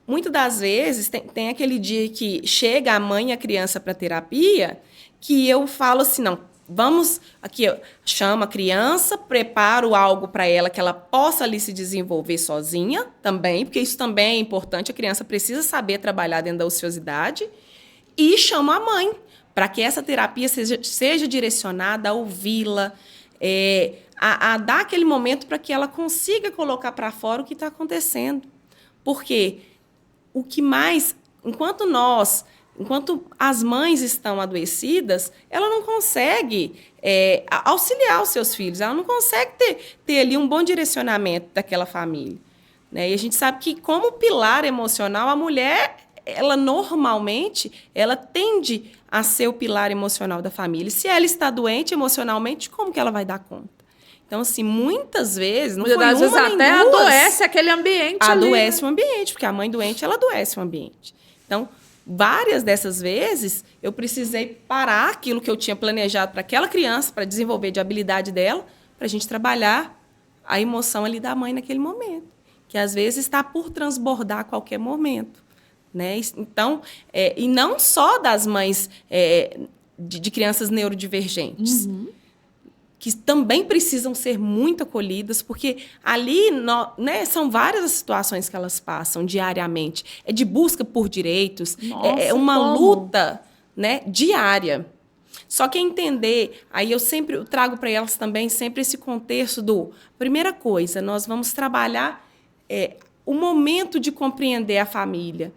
Speaker 2: Muito das vezes, tem aquele dia que chega a mãe e a criança para terapia, que eu falo assim, não, vamos aqui, ó, chama a criança, preparo algo para ela que ela possa ali se desenvolver sozinha também, porque isso também é importante, a criança precisa saber trabalhar dentro da ociosidade, e chama a mãe, para que essa terapia seja direcionada a ouvi-la, a dar aquele momento para que ela consiga colocar para fora o que está acontecendo. Porque o que mais, enquanto as mães estão adoecidas, ela não consegue auxiliar os seus filhos, ela não consegue ter ali um bom direcionamento daquela família. Né? E a gente sabe que, como pilar emocional, a mulher, ela normalmente, ela tende a ser o pilar emocional da família. E se ela está doente emocionalmente, como que ela vai dar conta? Então, assim, muitas vezes, não foi uma,
Speaker 1: às vezes
Speaker 2: nem
Speaker 1: até
Speaker 2: duas,
Speaker 1: adoece aquele ambiente
Speaker 2: adoece
Speaker 1: ali,
Speaker 2: o ambiente, porque a mãe doente, ela adoece o ambiente. Então, várias dessas vezes, eu precisei parar aquilo que eu tinha planejado para aquela criança, para desenvolver de habilidade dela, para a gente trabalhar a emoção ali da mãe naquele momento, que às vezes está por transbordar a qualquer momento. Né? Então, e não só das mães de crianças neurodivergentes, que também precisam ser muito acolhidas, porque ali né, são várias as situações que elas passam diariamente. É de busca por direitos, é uma luta, né, diária. Só que entender, aí eu sempre trago para elas também sempre esse contexto do... Primeira coisa, nós vamos trabalhar o momento de compreender a família,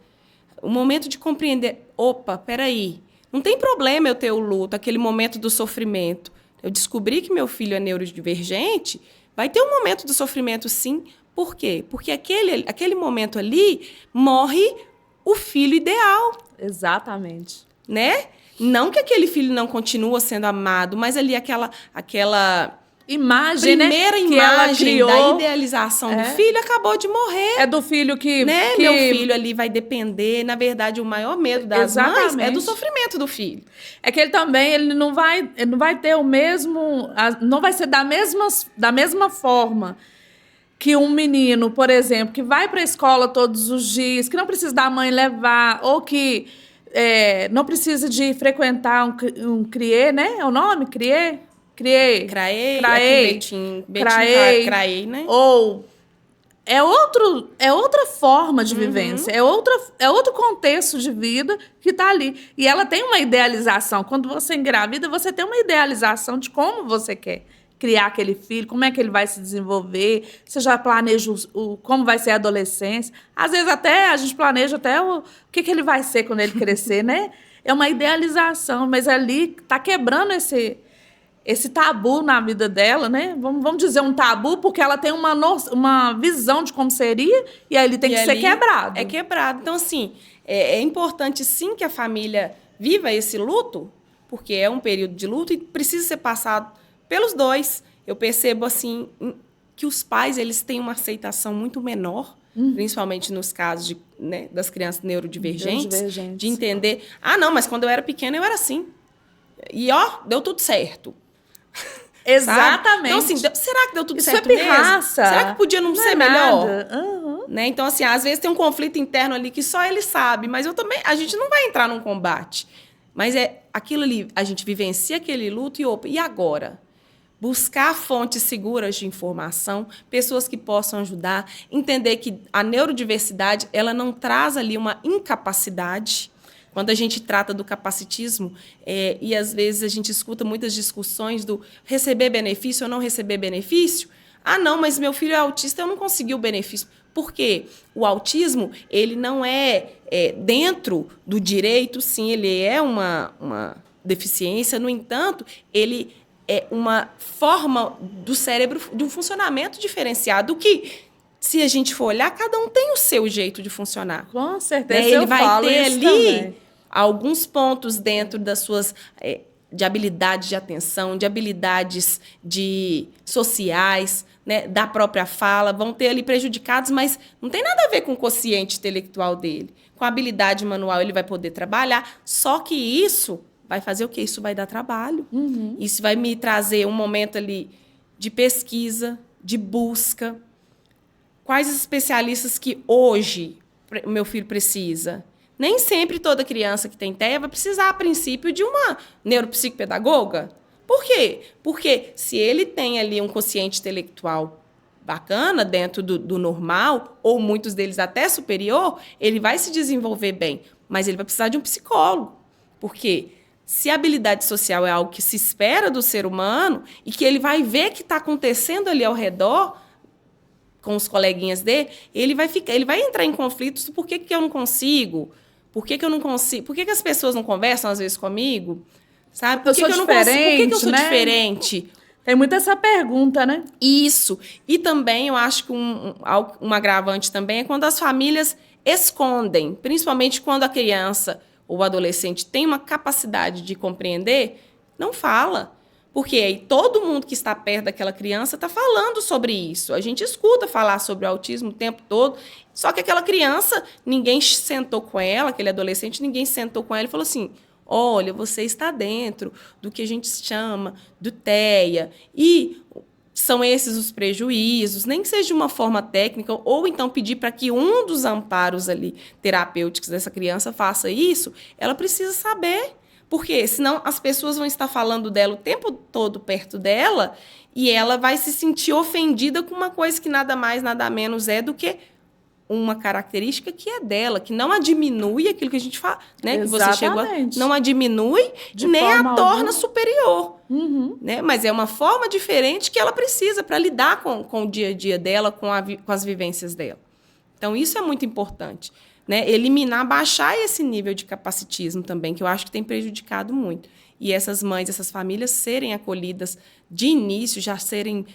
Speaker 2: o momento de compreender, opa, peraí, não tem problema eu ter o luto, aquele momento do sofrimento. Eu descobri que meu filho é neurodivergente, vai ter um momento do sofrimento, sim. Por quê? Porque aquele momento ali morre o filho ideal.
Speaker 1: Exatamente.
Speaker 2: Né? Não que aquele filho não continua sendo amado, mas ali aquela
Speaker 1: imagem,
Speaker 2: primeira
Speaker 1: né,
Speaker 2: imagem
Speaker 1: que ela criou,
Speaker 2: da idealização do filho acabou de morrer.
Speaker 1: É do filho que...
Speaker 2: Né? Meu filho ali vai depender. Na verdade, o maior medo das mães é do sofrimento do filho.
Speaker 1: É que ele não vai ter o mesmo... Não vai ser da mesma forma que um menino, por exemplo, que vai para a escola todos os dias, que não precisa da mãe levar, ou que não precisa de frequentar um CRIE, né? É o nome? CRIE,
Speaker 2: né?
Speaker 1: Ou é outra forma de vivência, é outro contexto de vida que está ali. E ela tem uma idealização. Quando você engravida, você tem uma idealização de como você quer criar aquele filho, como é que ele vai se desenvolver, você já planeja como vai ser a adolescência. Às vezes até a gente planeja até o que ele vai ser quando ele crescer, né? É uma idealização, mas ali está quebrando esse tabu na vida dela, né? Vamos dizer um tabu, porque ela tem uma visão de como seria, e aí ele tem que ser quebrado.
Speaker 2: É quebrado. Então, assim, é importante, sim, que a família viva esse luto, porque é um período de luto e precisa ser passado pelos dois. Eu percebo, assim, que os pais eles têm uma aceitação muito menor, principalmente nos casos das crianças neurodivergentes, de entender, não, mas quando eu era pequena eu era assim. E, deu tudo certo.
Speaker 1: Exatamente.
Speaker 2: Então, assim, será que deu tudo
Speaker 1: Isso
Speaker 2: certo
Speaker 1: é pirraça.
Speaker 2: mesmo? Será que podia não ser melhor?
Speaker 1: Uhum.
Speaker 2: Né? Então, assim, às vezes tem um conflito interno ali que só ele sabe, mas a gente não vai entrar num combate. Mas aquilo ali, a gente vivencia aquele luto e agora? Buscar fontes seguras de informação, pessoas que possam ajudar, entender que a neurodiversidade ela não traz ali uma incapacidade. Quando a gente trata do capacitismo, e às vezes a gente escuta muitas discussões do receber benefício ou não receber benefício. Não, mas meu filho é autista, eu não consegui o benefício. Por quê? O autismo, ele não dentro do direito, sim, ele é uma deficiência, no entanto, ele é uma forma do cérebro de um funcionamento diferenciado que, se a gente for olhar, cada um tem o seu jeito de funcionar.
Speaker 1: Com certeza,
Speaker 2: Ele vai ter ali
Speaker 1: também
Speaker 2: alguns pontos dentro das suas de habilidades de atenção, de habilidades sociais, né, da própria fala, vão ter ali prejudicados, mas não tem nada a ver com o quociente intelectual dele. Com a habilidade manual ele vai poder trabalhar, só que isso vai fazer o quê? Isso vai dar trabalho. Isso vai me trazer um momento ali de pesquisa, de busca. Quais os especialistas que hoje o meu filho precisa? Nem sempre toda criança que tem TEA vai precisar, a princípio, de uma neuropsicopedagoga. Por quê? Porque se ele tem ali um quociente intelectual bacana, dentro do normal, ou muitos deles até superior, ele vai se desenvolver bem, mas ele vai precisar de um psicólogo. Por quê? Se a habilidade social é algo que se espera do ser humano e que ele vai ver que está acontecendo ali ao redor, com os coleguinhas dele, ele vai entrar em conflitos. Por que eu não consigo? Por que eu não consigo? Por que as pessoas não conversam às vezes comigo? Sabe? Por que eu não consigo? Por que eu sou diferente?
Speaker 1: Tem muito essa pergunta, né?
Speaker 2: Isso. E também eu acho que um agravante também é quando as famílias escondem, principalmente quando a criança ou o adolescente tem uma capacidade de compreender, não fala. Porque aí todo mundo que está perto daquela criança está falando sobre isso. A gente escuta falar sobre o autismo o tempo todo, só que aquela criança, ninguém sentou com ela, aquele adolescente, ninguém sentou com ela e falou assim: olha, você está dentro do que a gente chama do TEA, e são esses os prejuízos, nem que seja de uma forma técnica, ou então pedir para que um dos amparos ali terapêuticos dessa criança faça isso, ela precisa saber. Porque senão as pessoas vão estar falando dela o tempo todo perto dela e ela vai se sentir ofendida com uma coisa que nada mais, nada menos é do que uma característica que é dela, que não a diminui aquilo que a gente fala, né? Que você chegou, não a diminui nem a torna superior. Né? Mas é uma forma diferente que ela precisa para lidar com o dia a dia dela, com as vivências dela. Então, isso é muito importante. Né? Eliminar, baixar esse nível de capacitismo também, que eu acho que tem prejudicado muito. E essas mães, essas famílias serem acolhidas de início, já serem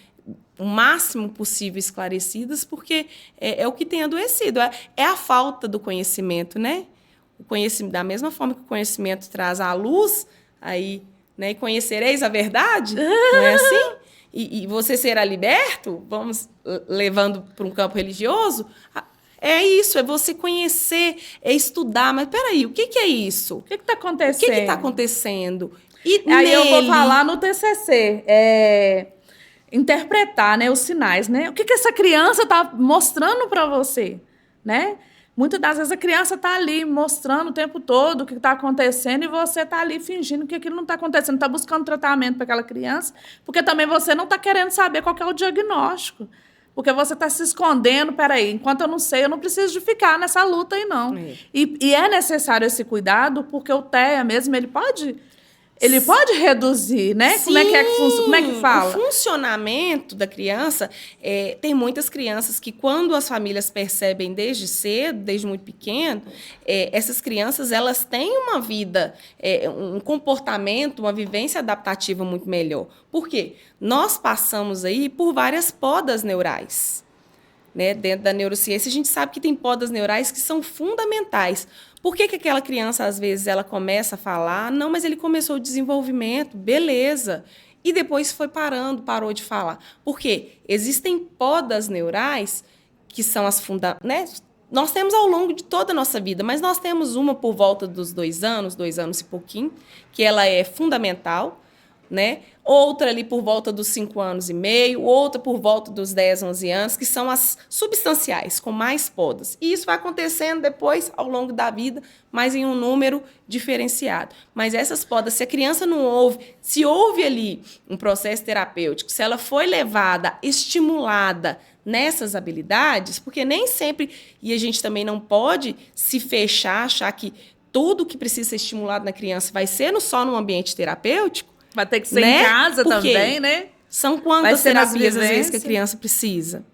Speaker 2: o máximo possível esclarecidas, porque é o que tem adoecido. É a falta do conhecimento, né? O conhecimento, da mesma forma que o conhecimento traz a luz, aí, né? E conhecereis a verdade, não é assim? E você será liberto, vamos levando para um campo religioso. É isso, é você conhecer, é estudar. Mas peraí, o que é isso?
Speaker 1: O que está acontecendo?
Speaker 2: O que está acontecendo? E
Speaker 1: aí eu vou falar no TCC, interpretar, né, os sinais, né? O que essa criança está mostrando para você, né? Muitas das vezes a criança está ali mostrando o tempo todo o que está acontecendo e você está ali fingindo que aquilo não está acontecendo, está buscando tratamento para aquela criança, porque também você não está querendo saber qual que é o diagnóstico. Porque você está se escondendo, peraí, enquanto eu não sei, eu não preciso de ficar nessa luta aí, não. E é necessário esse cuidado, porque o TEA mesmo, ele pode reduzir, né?
Speaker 2: Sim,
Speaker 1: como é que fala?
Speaker 2: O funcionamento da criança, tem muitas crianças que, quando as famílias percebem desde cedo, desde muito pequeno, essas crianças, elas têm uma vida, um comportamento, uma vivência adaptativa muito melhor. Por quê? Nós passamos aí por várias podas neurais. Né? Dentro da neurociência, a gente sabe que tem podas neurais que são fundamentais. Por que aquela criança, às vezes, ela começa a falar? Não, mas ele começou o desenvolvimento, beleza. E depois parou de falar. Por quê? Existem podas neurais que são as fundamentais. Né? Nós temos ao longo de toda a nossa vida, mas nós temos uma por volta dos 2 anos e pouquinho, que ela é fundamental, né? Outra ali por volta dos 5 anos e meio, outra por volta dos 10, 11 anos, que são as substanciais, com mais podas. E isso vai acontecendo depois, ao longo da vida, mas em um número diferenciado. Mas essas podas, se a criança não ouve, se houve ali um processo terapêutico, se ela foi levada, estimulada nessas habilidades, porque nem sempre, e a gente também não pode se fechar, achar que tudo que precisa ser estimulado na criança vai ser só no ambiente terapêutico.
Speaker 1: Vai ter que ser em casa também, né?
Speaker 2: São quantas terapias, às vezes, que a criança precisa?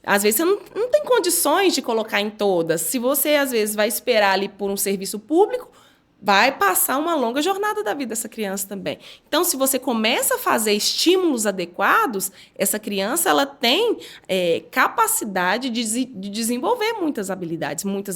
Speaker 2: Às vezes, você não tem condições de colocar em todas. Se você, às vezes, vai esperar ali por um serviço público, vai passar uma longa jornada da vida dessa criança também. Então, se você começa a fazer estímulos adequados, essa criança ela tem capacidade de desenvolver muitas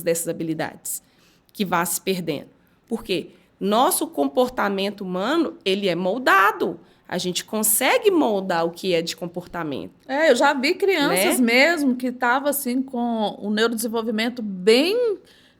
Speaker 2: dessas habilidades que vá se perdendo. Por quê? Nosso comportamento humano, ele é moldado. A gente consegue moldar o que é de comportamento.
Speaker 1: Eu já vi crianças, né, mesmo que estavam assim, com o neurodesenvolvimento bem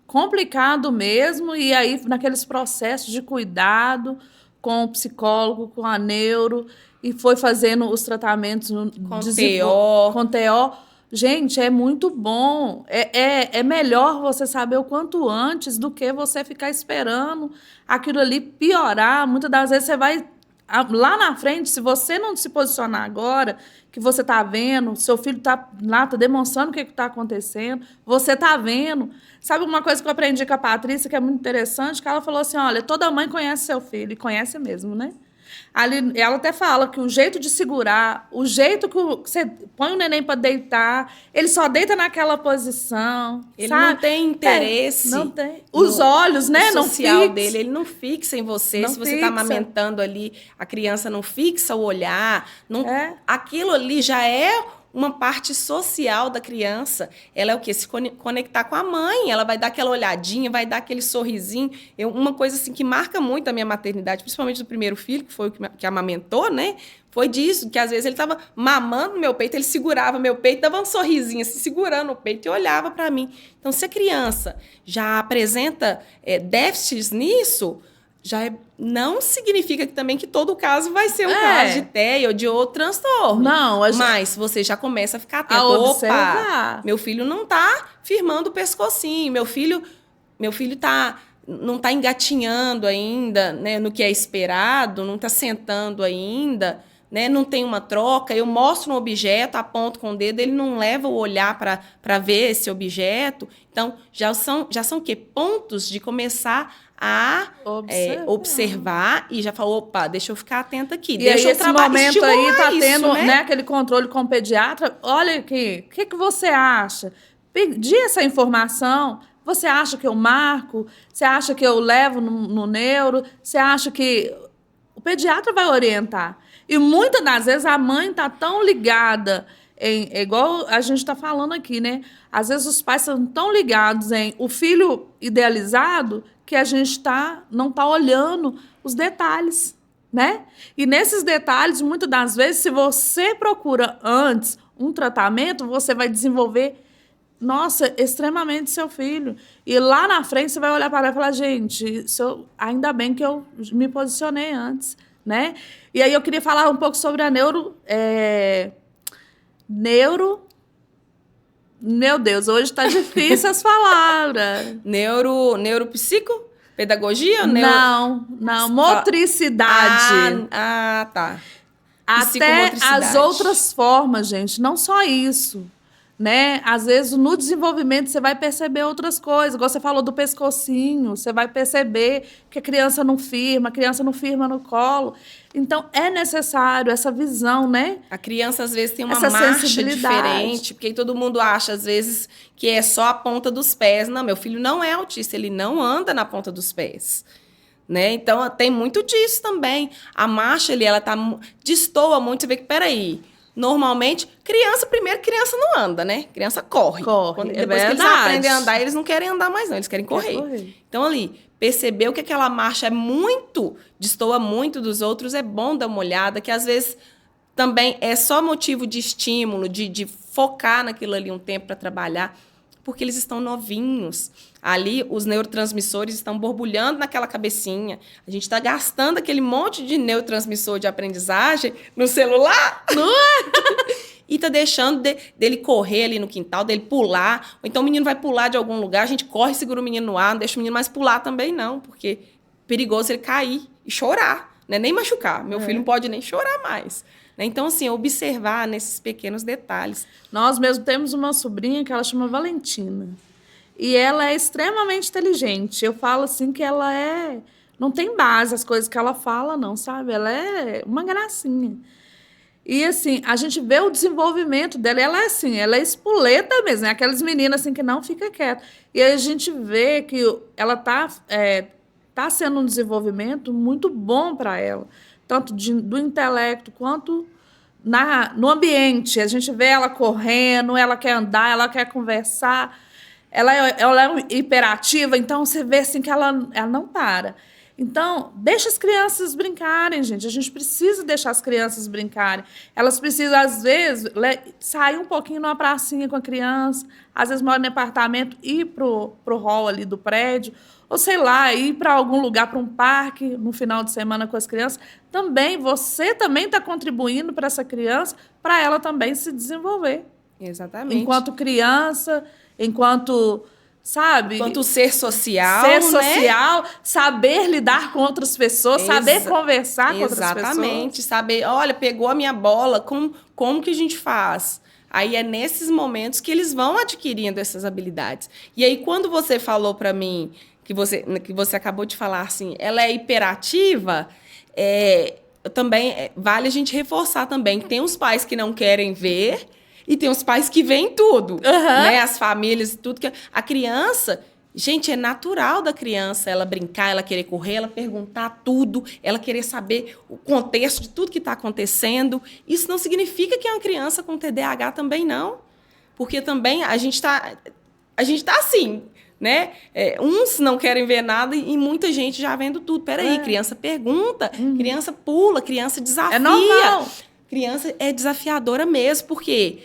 Speaker 1: complicado mesmo, e aí naqueles processos de cuidado com o psicólogo, com a neuro, e foi fazendo os tratamentos com TO. Gente, é muito bom. É melhor você saber o quanto antes do que você ficar esperando aquilo ali piorar. Muitas das vezes você vai lá na frente, se você não se posicionar agora, que você está vendo, seu filho está lá, está demonstrando o que está acontecendo, você está vendo. Sabe uma coisa que eu aprendi com a Patrícia, que é muito interessante, que ela falou assim, olha, toda mãe conhece seu filho, e conhece mesmo, né? Ali, ela até fala que o jeito de segurar, o jeito que você põe o neném para deitar, ele só deita naquela posição.
Speaker 2: Ele
Speaker 1: sabe?
Speaker 2: não tem interesse.
Speaker 1: Não tem. Os olhos, né?
Speaker 2: Não social
Speaker 1: fixa.
Speaker 2: dele, ele não fixa em você.
Speaker 1: Não
Speaker 2: Se você
Speaker 1: fixa.
Speaker 2: está amamentando ali, a criança não fixa o olhar. Não,
Speaker 1: É.
Speaker 2: Aquilo ali já é uma parte social da criança. Ela é o quê? Se conectar com a mãe. Ela vai dar aquela olhadinha, vai dar aquele sorrisinho. Uma coisa assim que marca muito a minha maternidade, principalmente do primeiro filho, que foi o que amamentou, né? Foi disso, que às vezes ele estava mamando meu peito, ele segurava meu peito, dava um sorrisinho assim, segurando o peito e olhava para mim. Então, se a criança já apresenta déficits nisso, não significa também que todo caso vai ser um caso de TEA ou de outro transtorno.
Speaker 1: Não,
Speaker 2: mas você já começa a ficar atento.
Speaker 1: Opa,
Speaker 2: meu filho não está firmando o pescocinho, meu filho não está engatinhando ainda, né, no que é esperado, não está sentando ainda, né, não tem uma troca. Eu mostro um objeto, aponto com o dedo, ele não leva o olhar para ver esse objeto. Então, já são o quê? Pontos de começar a observar e já falou, opa, deixa eu ficar atenta aqui.
Speaker 1: E
Speaker 2: deixa
Speaker 1: aí,
Speaker 2: eu trabalhar,
Speaker 1: esse momento aí tá tendo,
Speaker 2: né,
Speaker 1: aquele controle com o pediatra. Olha aqui, o que você acha? Pedir essa informação. Você acha que eu marco? Você acha que eu levo no neuro? Você acha que... O pediatra vai orientar. E muitas das vezes a mãe está tão ligada igual a gente está falando aqui, né? Às vezes os pais estão tão ligados em o filho idealizado que a gente não está olhando os detalhes, né? E nesses detalhes, muitas das vezes, se você procura antes um tratamento, você vai desenvolver, extremamente seu filho. E lá na frente você vai olhar para ela e falar, gente, ainda bem que eu me posicionei antes, né? E aí eu queria falar um pouco sobre a Meu Deus, hoje está difícil as palavras.
Speaker 2: Neuropsico? Pedagogia?
Speaker 1: Não, motricidade.
Speaker 2: Tá.
Speaker 1: Até as outras formas, gente, não só isso, né? Às vezes, no desenvolvimento, você vai perceber outras coisas. Igual você falou do pescocinho, você vai perceber que a criança não firma no colo. Então, é necessário essa visão, né?
Speaker 2: A criança, às vezes, tem uma marcha diferente, porque todo mundo acha, às vezes, que é só a ponta dos pés. Não, meu filho não é autista, ele não anda na ponta dos pés. Né? Então, tem muito disso também. A marcha ali, ela destoa muito. Você vê que, peraí, normalmente, criança não anda, né? Criança corre. Depois que eles aprendem a andar, eles não querem andar mais, não. Eles querem correr. Então, ali, percebeu que aquela marcha destoa muito dos outros, é bom dar uma olhada, que às vezes também é só motivo de estímulo, de focar naquilo ali um tempo para trabalhar, porque eles estão novinhos. Ali, os neurotransmissores estão borbulhando naquela cabecinha. A gente está gastando aquele monte de neurotransmissor de aprendizagem no celular. E está deixando dele correr ali no quintal, dele pular. Ou então o menino vai pular de algum lugar, a gente corre e segura o menino no ar, não deixa o menino mais pular também, não. Porque é perigoso ele cair e chorar, né? Nem machucar. Meu filho não pode nem chorar mais. Então, assim, observar nesses pequenos detalhes.
Speaker 1: Nós mesmo temos uma sobrinha que ela chama Valentina. E ela é extremamente inteligente. Eu falo assim que ela não tem base as coisas que ela fala, não, sabe? Ela é uma gracinha. E, assim, a gente vê o desenvolvimento dela. Ela é assim, ela é espoleta mesmo. É aquelas meninas assim que não fica quieta. E aí a gente vê que ela tá sendo um desenvolvimento muito bom para ela. Tanto do intelecto quanto no ambiente. A gente vê ela correndo, ela quer andar, ela quer conversar. Ela é hiperativa, então você vê assim que ela não para. Então, deixa as crianças brincarem, gente. A gente precisa deixar as crianças brincarem. Elas precisam, às vezes, sair um pouquinho numa pracinha com a criança, às vezes mora no apartamento, ir pro hall ali do prédio, ou sei lá, ir para algum lugar, para um parque, no final de semana com as crianças. Você também está contribuindo para essa criança, para ela também se desenvolver.
Speaker 2: Exatamente.
Speaker 1: Enquanto criança, enquanto sabe?
Speaker 2: Quanto ser social,
Speaker 1: ser
Speaker 2: né?
Speaker 1: social, saber lidar com outras pessoas, saber conversar com outras pessoas.
Speaker 2: Exatamente, saber, olha, pegou a minha bola, como que a gente faz? Aí é nesses momentos que eles vão adquirindo essas habilidades. E aí, quando você falou para mim, que você acabou de falar assim, ela é hiperativa, também vale a gente reforçar também que tem os pais que não querem ver e tem os pais que veem tudo, né? As famílias e tudo. A criança, gente, é natural da criança ela brincar, ela querer correr, ela perguntar tudo, ela querer saber o contexto de tudo que está acontecendo. Isso não significa que é uma criança com TDAH também não. Porque também a gente tá assim, né? Uns não querem ver nada e muita gente já vendo tudo. Peraí, criança pergunta, criança pula, criança desafia.
Speaker 1: É normal.
Speaker 2: Criança é desafiadora mesmo, porque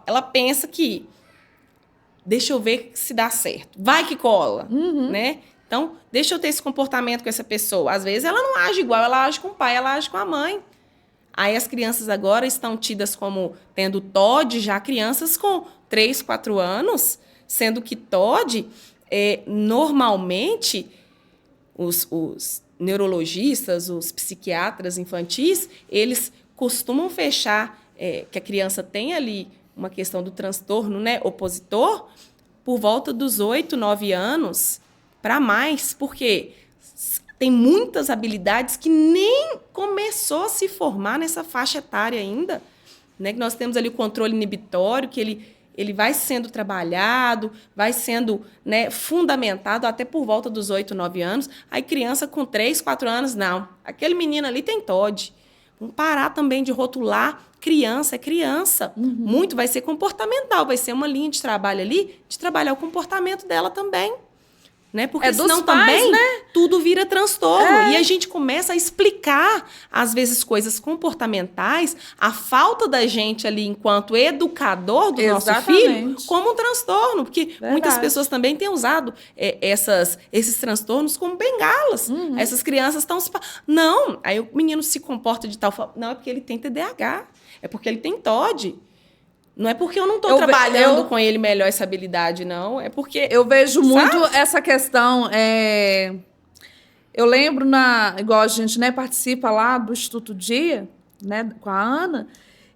Speaker 2: ela pensa que deixa eu ver se dá certo. Vai que cola, né? Então, deixa eu ter esse comportamento com essa pessoa. Às vezes ela não age igual, ela age com o pai, ela age com a mãe. Aí as crianças agora estão tidas como tendo TOD, já crianças com 3, 4 anos, sendo que TOD, normalmente, os neurologistas, os psiquiatras infantis, eles costumam fechar que a criança tem ali uma questão do transtorno, né, opositor, por volta dos 8, 9 anos para mais, porque tem muitas habilidades que nem começou a se formar nessa faixa etária ainda, né, que nós temos ali o controle inibitório, que ele vai sendo trabalhado, vai sendo, né, fundamentado até por volta dos 8, 9 anos. Aí criança com 3, 4 anos, não. Aquele menino ali tem TOD. Vamos parar também de rotular. Criança é criança. Muito vai ser comportamental, vai ser uma linha de trabalho ali, de trabalhar o comportamento dela também. Né? Porque senão também tudo vira transtorno. E a gente começa a explicar, às vezes, coisas comportamentais, a falta da gente ali, enquanto educador do nosso filho, como um transtorno. Porque muitas pessoas também têm usado esses transtornos como bengalas. Essas crianças estão... Não, aí o menino se comporta de tal forma. Não, é porque ele tem TDAH. É porque ele tem TOD. Não é porque eu não estou trabalhando com ele melhor essa habilidade, não. É porque...
Speaker 1: Eu vejo muito essa questão. Eu lembro, igual a gente, né, participa lá do Instituto Dia, né, com a Ana,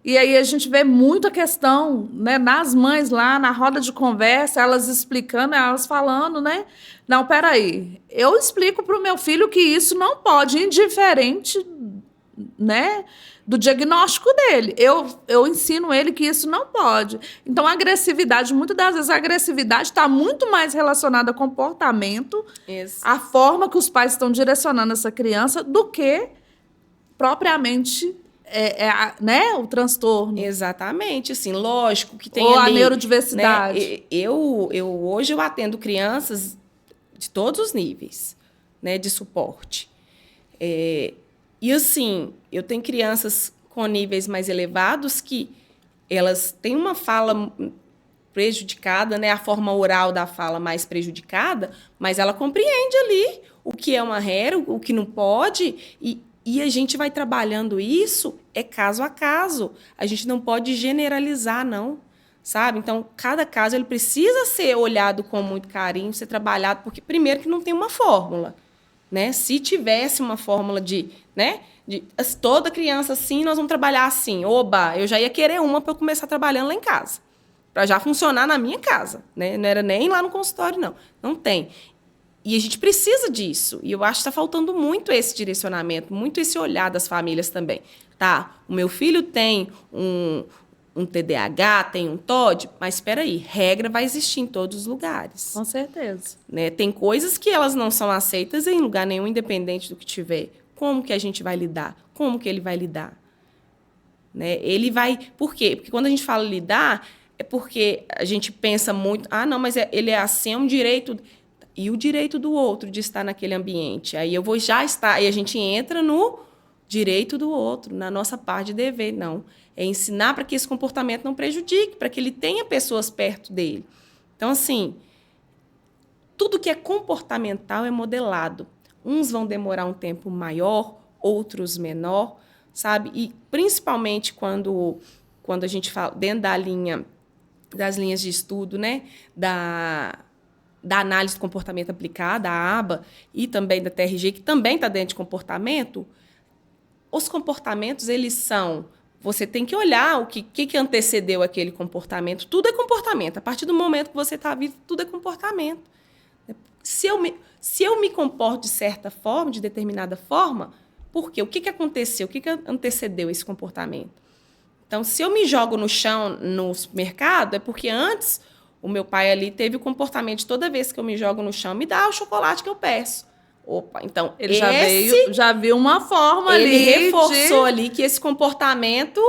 Speaker 1: e aí a gente vê muito a questão, né, nas mães lá, na roda de conversa, elas explicando, elas falando, né? Não, peraí, eu explico para o meu filho que isso não pode, indiferente, né, do diagnóstico dele. Eu ensino ele que isso não pode. Então, a agressividade, muitas das vezes, a agressividade está muito mais relacionada ao comportamento, a forma que os pais estão direcionando essa criança, do que propriamente né, o transtorno.
Speaker 2: Exatamente, assim, lógico que tem
Speaker 1: ou
Speaker 2: ali...
Speaker 1: a neurodiversidade.
Speaker 2: Né, hoje eu atendo crianças de todos os níveis, né, de suporte. E, assim, eu tenho crianças com níveis mais elevados que elas têm uma fala prejudicada, né? A forma oral da fala mais prejudicada, mas ela compreende ali o que é uma regra, o que não pode, e a gente vai trabalhando isso caso a caso. A gente não pode generalizar, não, sabe? Então, cada caso ele precisa ser olhado com muito carinho, ser trabalhado, porque, primeiro, que não tem uma fórmula. Né? Se tivesse uma fórmula né, toda criança assim, nós vamos trabalhar assim. Oba, eu já ia querer uma para eu começar trabalhando lá em casa. Para já funcionar na minha casa. Né? Não era nem lá no consultório, não. Não tem. E a gente precisa disso. E eu acho que está faltando muito esse direcionamento, muito esse olhar das famílias também. Tá, o meu filho tem um TDAH, tem um TOD, mas espera aí, regra vai existir em todos os lugares.
Speaker 1: Com certeza.
Speaker 2: Né? Tem coisas que elas não são aceitas em lugar nenhum, independente do que tiver. Como que a gente vai lidar? Como que ele vai lidar? Né? Ele vai... Por quê? Porque quando a gente fala lidar, é porque a gente pensa muito, não, mas ele é assim, é um direito... E o direito do outro de estar naquele ambiente? Aí eu vou já estar... Aí a gente entra no direito do outro, na nossa parte de dever. Não. É ensinar para que esse comportamento não prejudique, para que ele tenha pessoas perto dele. Então, assim, tudo que é comportamental é modelado. Uns vão demorar um tempo maior, outros menor, sabe? E, principalmente, quando a gente fala dentro das linhas de estudo, né, da análise do comportamento aplicada, a ABA, e também da TRG, que também está dentro de comportamento, os comportamentos, eles são... Você tem que olhar o que antecedeu aquele comportamento. Tudo é comportamento. A partir do momento que você está vivo, tudo é comportamento. Se eu me comporto de certa forma, de determinada forma, por quê? O que aconteceu? O que antecedeu esse comportamento? Então, se eu me jogo no chão no supermercado, é porque antes o meu pai ali teve o comportamento de toda vez que eu me jogo no chão, me dá o chocolate que eu peço. Opa, então
Speaker 1: ele já viu uma forma ali.
Speaker 2: Ele reforçou ali que esse comportamento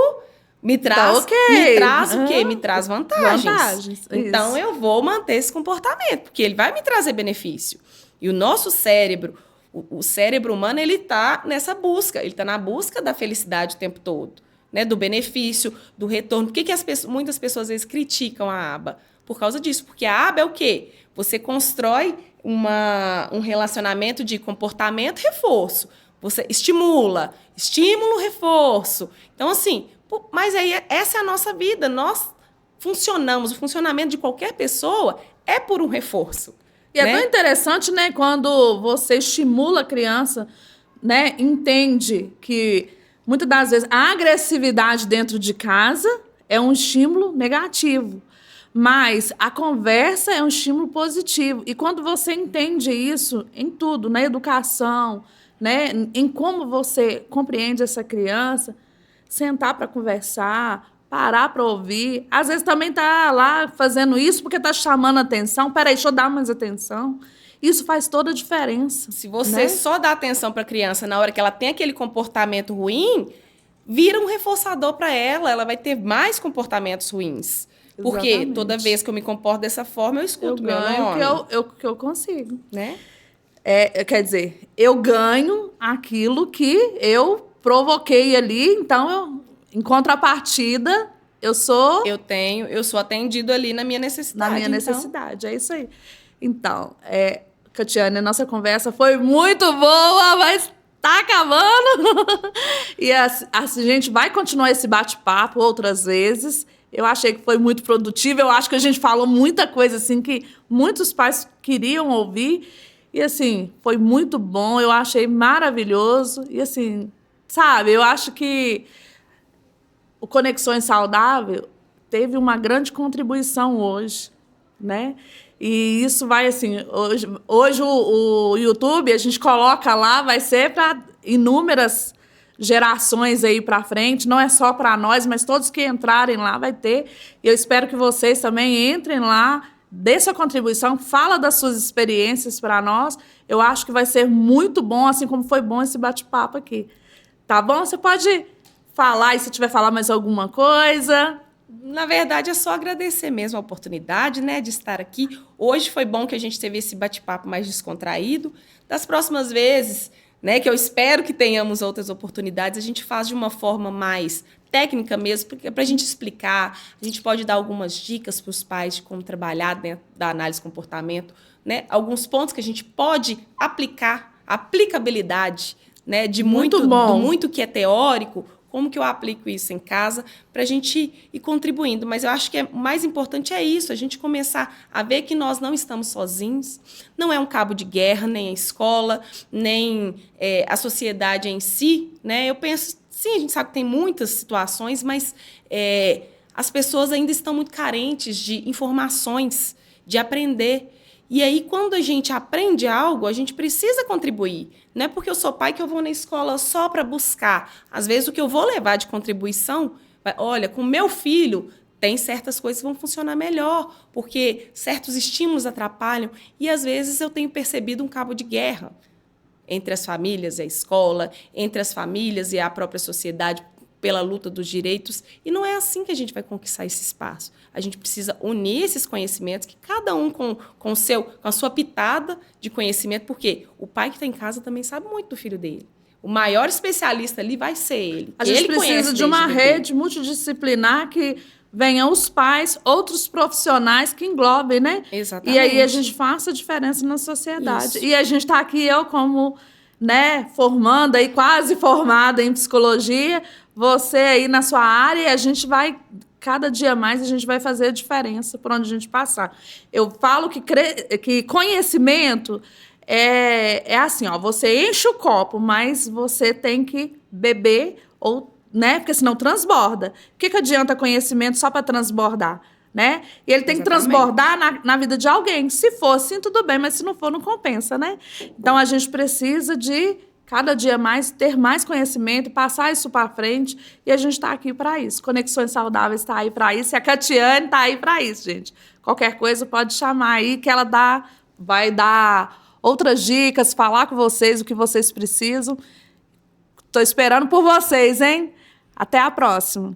Speaker 2: me traz, me traz o quê? Me traz vantagens. Então, eu vou manter esse comportamento, porque ele vai me trazer benefício. E o nosso cérebro, o cérebro humano, ele está nessa busca. Ele está na busca da felicidade o tempo todo, né? Do benefício, do retorno. Por que muitas pessoas, às vezes, criticam a aba? Por causa disso. Porque a aba é o quê? Você constrói um relacionamento de comportamento e reforço. Você estimula, estímulo, reforço. Então, assim, mas aí essa é a nossa vida. Nós funcionamos, o funcionamento de qualquer pessoa é por um reforço.
Speaker 1: E é tão interessante, né, quando você estimula a criança, né, entende que, muitas das vezes, a agressividade dentro de casa é um estímulo negativo. Mas a conversa é um estímulo positivo. E quando você entende isso em tudo, na educação, né, em como você compreende essa criança, sentar para conversar, parar para ouvir. Às vezes também tá lá fazendo isso porque tá chamando atenção. Peraí, deixa eu dar mais atenção. Isso faz toda a diferença.
Speaker 2: Se você só dá atenção para a criança na hora que ela tem aquele comportamento ruim, vira um reforçador para ela. Ela vai ter mais comportamentos ruins. Porque
Speaker 1: Exatamente.
Speaker 2: Toda vez que eu me comporto dessa forma, eu escuto meu nome.
Speaker 1: Que eu consigo.
Speaker 2: Né?
Speaker 1: Quer dizer, eu ganho aquilo que eu provoquei ali, então, em contrapartida, eu sou
Speaker 2: atendido ali na minha necessidade.
Speaker 1: Na minha necessidade, é isso aí. Então, Catiane, a nossa conversa foi muito boa, mas tá acabando. E a gente vai continuar esse bate-papo outras vezes. Eu achei que foi muito produtivo. Eu acho que a gente falou muita coisa assim que muitos pais queriam ouvir. E assim, foi muito bom. Eu achei maravilhoso. E assim, sabe, eu acho que o Conexões Saudável teve uma grande contribuição hoje, né? E isso vai assim, hoje o YouTube, a gente coloca lá, vai ser para inúmeras gerações aí para frente, não é só para nós, mas todos que entrarem lá vai ter. E eu espero que vocês também entrem lá, dê sua contribuição, fala das suas experiências para nós. Eu acho que vai ser muito bom, assim como foi bom esse bate-papo aqui. Tá bom? Você pode falar, e se tiver falar mais alguma coisa.
Speaker 2: Na verdade, é só agradecer mesmo a oportunidade, né, de estar aqui. Hoje foi bom que a gente teve esse bate-papo mais descontraído. Das próximas vezes, né, que eu espero que tenhamos outras oportunidades, a gente faz de uma forma mais técnica mesmo, para a gente explicar. A gente pode dar algumas dicas para os pais de como trabalhar dentro da análise de comportamento, né, alguns pontos que a gente pode aplicar, aplicabilidade, né, de muito que é teórico, como que eu aplico isso em casa, para a gente ir contribuindo. Mas eu acho que o mais importante é isso, a gente começar a ver que nós não estamos sozinhos, não é um cabo de guerra, nem a escola, nem a sociedade em si, né? Eu penso, sim, a gente sabe que tem muitas situações, mas as pessoas ainda estão muito carentes de informações, de aprender. E aí, quando a gente aprende algo, a gente precisa contribuir. Não é porque eu sou pai que eu vou na escola só para buscar. Às vezes, o que eu vou levar de contribuição, olha, com o meu filho, tem certas coisas que vão funcionar melhor, porque certos estímulos atrapalham. E, às vezes, eu tenho percebido um cabo de guerra entre as famílias e a escola, entre as famílias e a própria sociedade, pela luta dos direitos, e não é assim que a gente vai conquistar esse espaço. A gente precisa unir esses conhecimentos, que cada um com a sua pitada de conhecimento, porque o pai que está em casa também sabe muito do filho dele. O maior especialista ali vai ser ele.
Speaker 1: A gente
Speaker 2: ele
Speaker 1: precisa de uma rede multidisciplinar que venham os pais, outros profissionais que englobem, né?
Speaker 2: Exatamente.
Speaker 1: E aí a gente faça a diferença na sociedade. Isso. E a gente está aqui, eu como, né, formanda e quase formada em psicologia, você aí na sua área, e a gente vai cada dia mais a gente vai fazer a diferença por onde a gente passar. Eu falo que conhecimento é assim, ó, você enche o copo, mas você tem que beber, ou, né, porque senão transborda. O que adianta conhecimento só para transbordar? Né? E ele tem que transbordar na vida de alguém. Se for assim, tudo bem, mas se não for, não compensa, né? Então, a gente precisa de, cada dia mais, ter mais conhecimento, passar isso para frente, e a gente está aqui para isso. Conexões Saudáveis está aí para isso, e a Catiane está aí para isso, gente. Qualquer coisa pode chamar aí, que ela vai dar outras dicas, falar com vocês o que vocês precisam. Estou esperando por vocês, hein? Até a próxima.